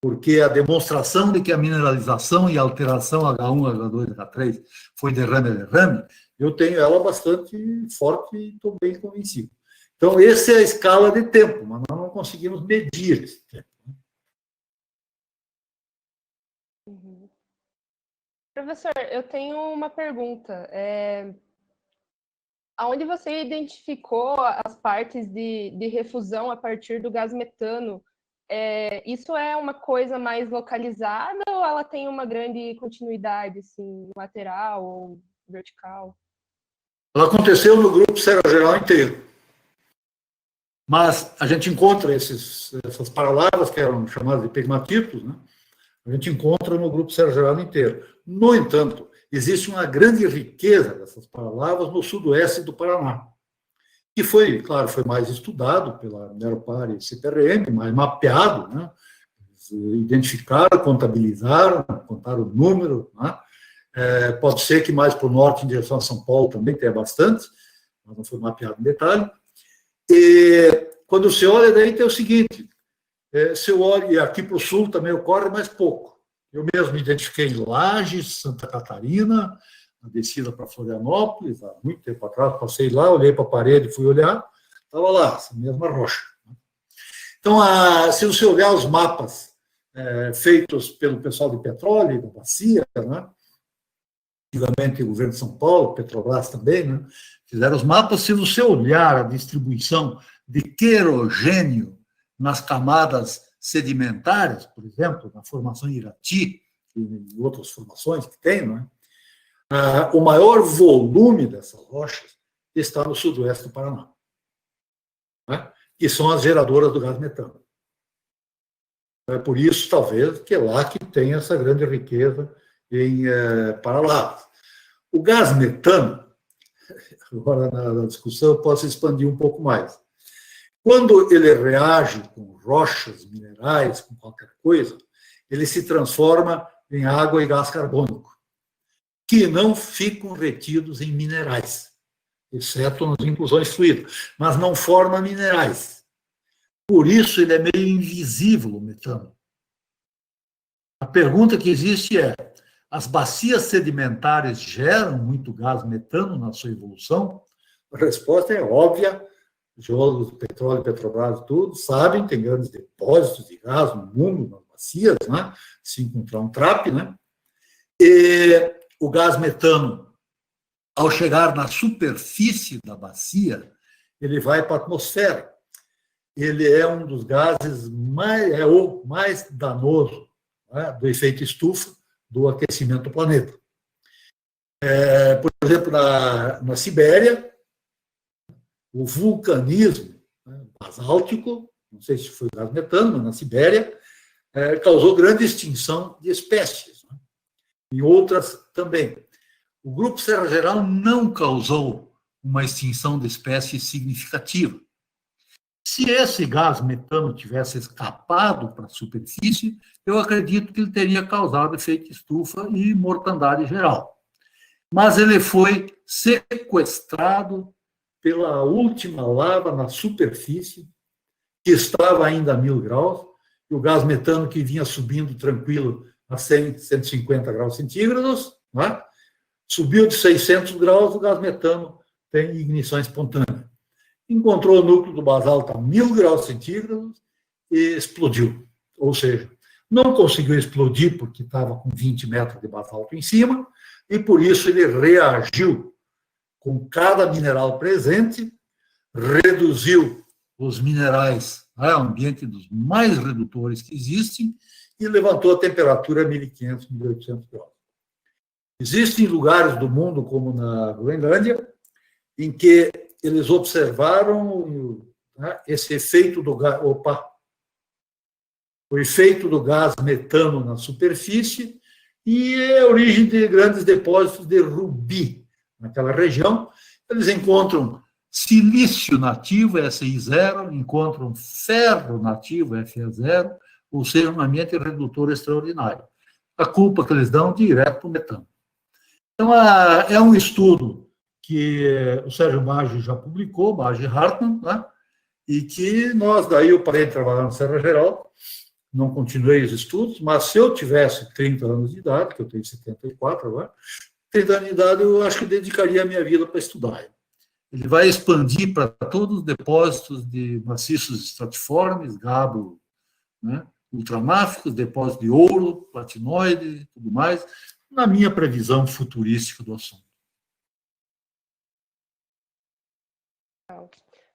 porque a demonstração de que a mineralização e a alteração H1, H2, H3 foi derrame a derrame, eu tenho ela bastante forte e estou bem convencido. Então, essa é a escala de tempo, mas nós não conseguimos medir esse tempo.
Professor, eu tenho uma pergunta. Aonde você identificou as partes de refusão a partir do gás metano, isso é uma coisa mais localizada ou ela tem uma grande continuidade, assim, lateral ou vertical?
Ela aconteceu no grupo serra-geral inteiro. Mas a gente encontra essas paralavas, que eram chamadas de pegmatitos, né? A gente encontra no grupo serra-geral inteiro. No entanto, existe uma grande riqueza dessas paralavas no sudoeste do Paraná, que foi, claro, foi mais estudado pela Neropar e CPRM, mais mapeado, né? Eles identificaram, contabilizaram, contaram o número, né? Pode ser que mais para o norte, em direção a São Paulo, também tenha bastante, mas não foi mapeado em detalhe. E quando você olha, daí tem o seguinte, se eu olho, e aqui para o sul também ocorre, mas pouco. Eu mesmo me identifiquei em Lages, Santa Catarina, na descida para Florianópolis, há muito tempo atrás, passei lá, olhei para a parede, fui olhar, estava lá, essa mesma rocha. Então, se você olhar os mapas feitos pelo pessoal de petróleo, da bacia, né? Antigamente o governo de São Paulo, Petrobras também, né? Fizeram os mapas. Se você olhar a distribuição de querogênio nas camadas sedimentares, por exemplo, na formação Irati e em outras formações que tem, né? O maior volume dessas rochas está no sudoeste do Paraná, né? Que são as geradoras do gás metano. É por isso, talvez, que é lá que tem essa grande riqueza em Paraná. O gás metano, agora na discussão eu posso expandir um pouco mais. Quando ele reage com rochas, minerais, com qualquer coisa, ele se transforma em água e gás carbônico, que não ficam retidos em minerais, exceto nas inclusões fluídicas, mas não forma minerais. Por isso ele é meio invisível, o metano. A pergunta que existe é: as bacias sedimentares geram muito gás metano na sua evolução? A resposta é óbvia. Geólogos do petróleo, Petrobras, tudo, sabem, tem grandes depósitos de gás no mundo, nas bacias, né? Se encontrar um trape, né? E o gás metano, ao chegar na superfície da bacia, ele vai para a atmosfera. Ele é um dos gases o mais danoso, né, do efeito estufa, do aquecimento do planeta. Por exemplo, na Sibéria, o vulcanismo, né, basáltico, não sei se foi gás metano, mas na Sibéria, causou grande extinção de espécies, né, e outras também. O Grupo Serra Geral não causou uma extinção de espécies significativa. Se esse gás metano tivesse escapado para a superfície, eu acredito que ele teria causado efeito estufa e mortandade geral. Mas ele foi sequestrado pela última lava na superfície, que estava ainda a 1000 graus, e o gás metano que vinha subindo tranquilo a 100, 150 graus centígrados, né? Subiu de 600 graus, o gás metano tem ignição espontânea. Encontrou o núcleo do basalto a 1000 graus centígrados e explodiu. Ou seja, não conseguiu explodir porque estava com 20 metros de basalto em cima, e por isso ele reagiu com cada mineral presente, reduziu os minerais ao ambiente dos mais redutores que existem e levantou a temperatura a 1.500, 1.800 graus. Existem lugares do mundo, como na Groenlândia, em que eles observaram, né, esse efeito do gás, o efeito do gás metano na superfície e a origem de grandes depósitos de rubi naquela região. Eles encontram silício nativo, Si0, encontram ferro nativo, Fe0, ou seja, um ambiente redutor extraordinário. A culpa que eles dão direto para o metano. Então, é um estudo que o Sérgio Maggi já publicou, Maggi e Hartmann, né? E que nós, daí eu parei de trabalhar na Serra Geral, não continuei os estudos, mas se eu tivesse 30 anos de idade, que eu tenho 74 agora, 30 anos de idade eu acho que dedicaria a minha vida para estudar. Ele vai expandir para todos os depósitos de maciços estratiformes, gabo, né, ultramáficos, depósitos de ouro, platinoide e tudo mais, na minha previsão futurística do assunto.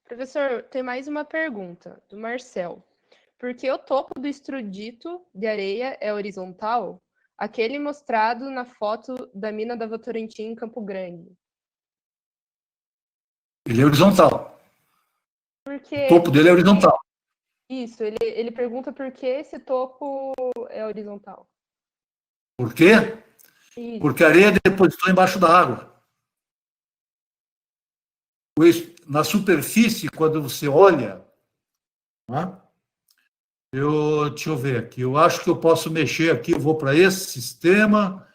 Professor, tem mais uma pergunta, do Marcel. Por que o topo do estrudito de areia é horizontal? Aquele mostrado na foto da mina da Votorantim em Campo Grande.
Ele é horizontal.
Porque...
O topo dele é horizontal.
Isso, ele pergunta por que esse topo é horizontal.
Por quê?
Isso.
Porque a areia depositou embaixo da água. Na superfície, quando você olha, né? Deixa eu ver aqui, eu acho que eu posso mexer aqui, eu vou para esse sistema,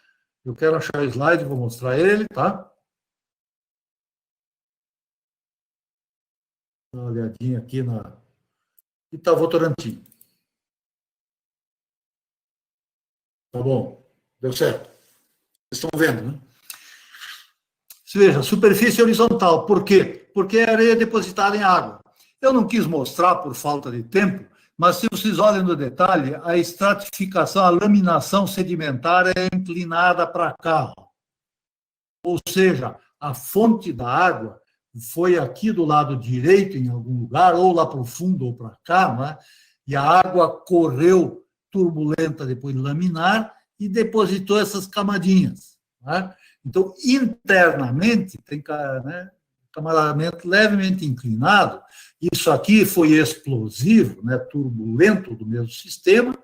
eu quero achar o slide, vou mostrar ele, tá? Dá uma olhadinha aqui na Votorantim. Tá bom, deu certo. Vocês estão vendo, né? Veja, superfície horizontal, por quê? Porque é areia depositada em água. Eu não quis mostrar por falta de tempo, mas se vocês olham no detalhe, a estratificação, a laminação sedimentar é inclinada para cá. Ou seja, a fonte da água foi aqui do lado direito, em algum lugar, ou lá para o fundo ou para cá, né? E a água correu turbulenta depois de laminar e depositou essas camadinhas. Né? Então, internamente, tem, né, camaramento levemente inclinado. Isso aqui foi explosivo, né, turbulento do mesmo sistema,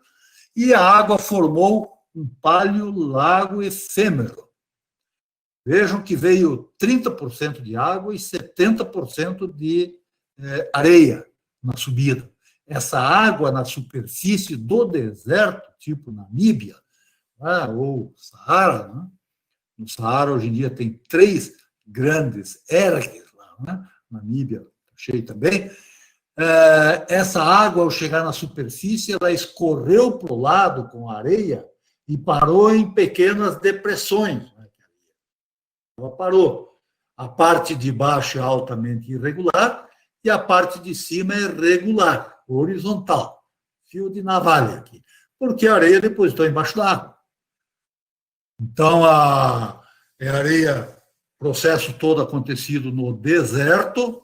e a água formou um paleolago efêmero. Vejam que veio 30% de água e 70% de areia na subida. Essa água na superfície do deserto, tipo Namíbia, né, ou Saara, né? No Saara, hoje em dia, tem 3 grandes ergues lá, né? Namíbia, cheio também. Essa água, ao chegar na superfície, ela escorreu para o lado com areia e parou em pequenas depressões. Ela parou. A parte de baixo é altamente irregular e a parte de cima é regular, horizontal. Fio de navalha aqui. Porque a areia depositou embaixo da água. Então, a areia, processo todo acontecido no deserto,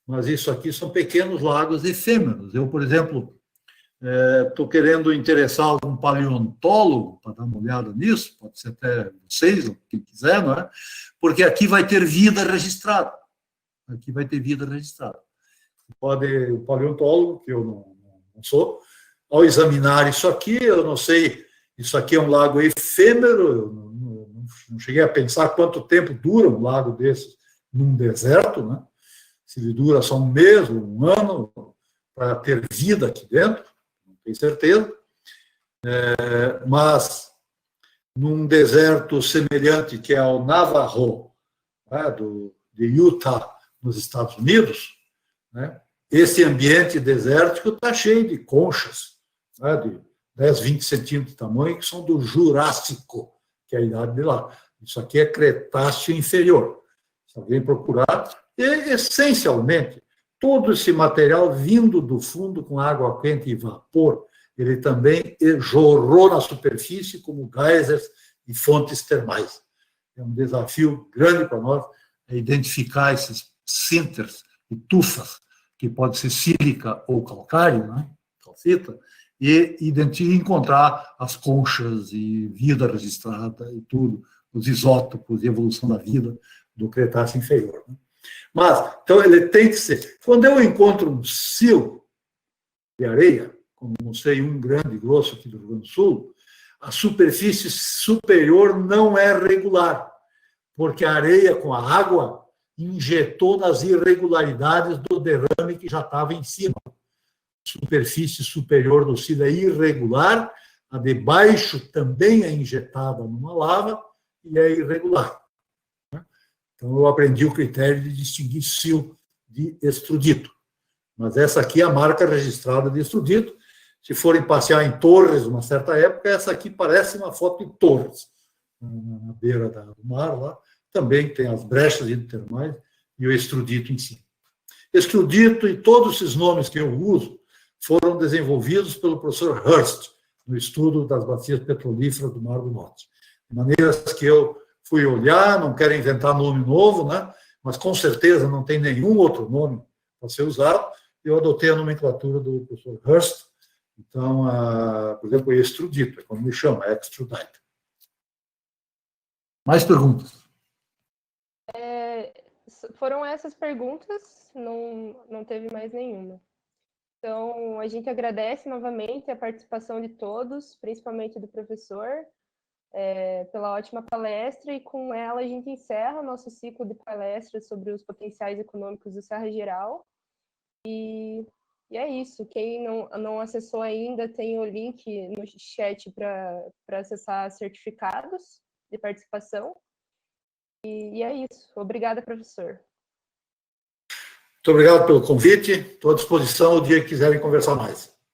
mas isso aqui são pequenos lagos efêmeros. Eu, por exemplo, estou querendo interessar algum paleontólogo para dar uma olhada nisso, pode ser até vocês, ou quem quiser, não é? Porque aqui vai ter vida registrada. Aqui vai ter vida registrada. Pode, o paleontólogo, que eu não sou, ao examinar isso aqui, eu não sei, isso aqui é um lago efêmero, eu não cheguei a pensar quanto tempo dura um lago desse num deserto, né? Se ele dura só um mês, um ano, para ter vida aqui dentro, não tenho certeza. Mas num deserto semelhante que é o Navajo, né, de Utah, nos Estados Unidos, né, esse ambiente desértico está cheio de conchas, né, de 10, 20 centímetros de tamanho, que são do Jurássico, que é a idade de lá. Isso aqui é Cretáceo inferior. Se alguém procurar, essencialmente, todo esse material vindo do fundo com água quente e vapor, ele também jorrou na superfície como geysers e fontes termais. É um desafio grande para nós identificar esses sínters e tufas, que pode ser sílica ou calcário, né? Calcita, e encontrar as conchas e vida registrada e tudo, os isótopos e evolução da vida do Cretáceo inferior. Né? Mas, então, ele tem que ser... Quando eu encontro um sil de areia, como mostrei um grande e grosso aqui do Rio Grande do Sul, a superfície superior não é regular, porque a areia com a água injetou nas irregularidades do derrame que já estava em cima. A superfície superior do sil é irregular, a de baixo também é injetada numa lava e é irregular. Então, eu aprendi o critério de distinguir sil de extrudito. Mas essa aqui é a marca registrada de extrudito. Se forem passear em Torres, uma certa época, essa aqui parece uma foto de Torres, na beira do mar lá. Também tem as brechas hidrotermais e o extrudito em si. Extrudito e todos esses nomes que eu uso foram desenvolvidos pelo professor Hurst, no estudo das bacias petrolíferas do Mar do Norte. De maneiras que eu fui olhar, não quero inventar nome novo, né? Mas com certeza não tem nenhum outro nome para ser usado. Eu adotei a nomenclatura do professor Hurst. Então, por exemplo, extrudito, é como me chama, extrudite. Mais perguntas?
Foram essas perguntas, não teve mais nenhuma. Então, a gente agradece novamente a participação de todos, principalmente do professor, pela ótima palestra, e com ela a gente encerra o nosso ciclo de palestras sobre os potenciais econômicos do Serra Geral. E é isso. Quem não acessou ainda, tem o link no chat para acessar certificados de participação. E é isso. Obrigada, professor.
Muito obrigado pelo convite. Estou à disposição o dia que quiserem conversar mais.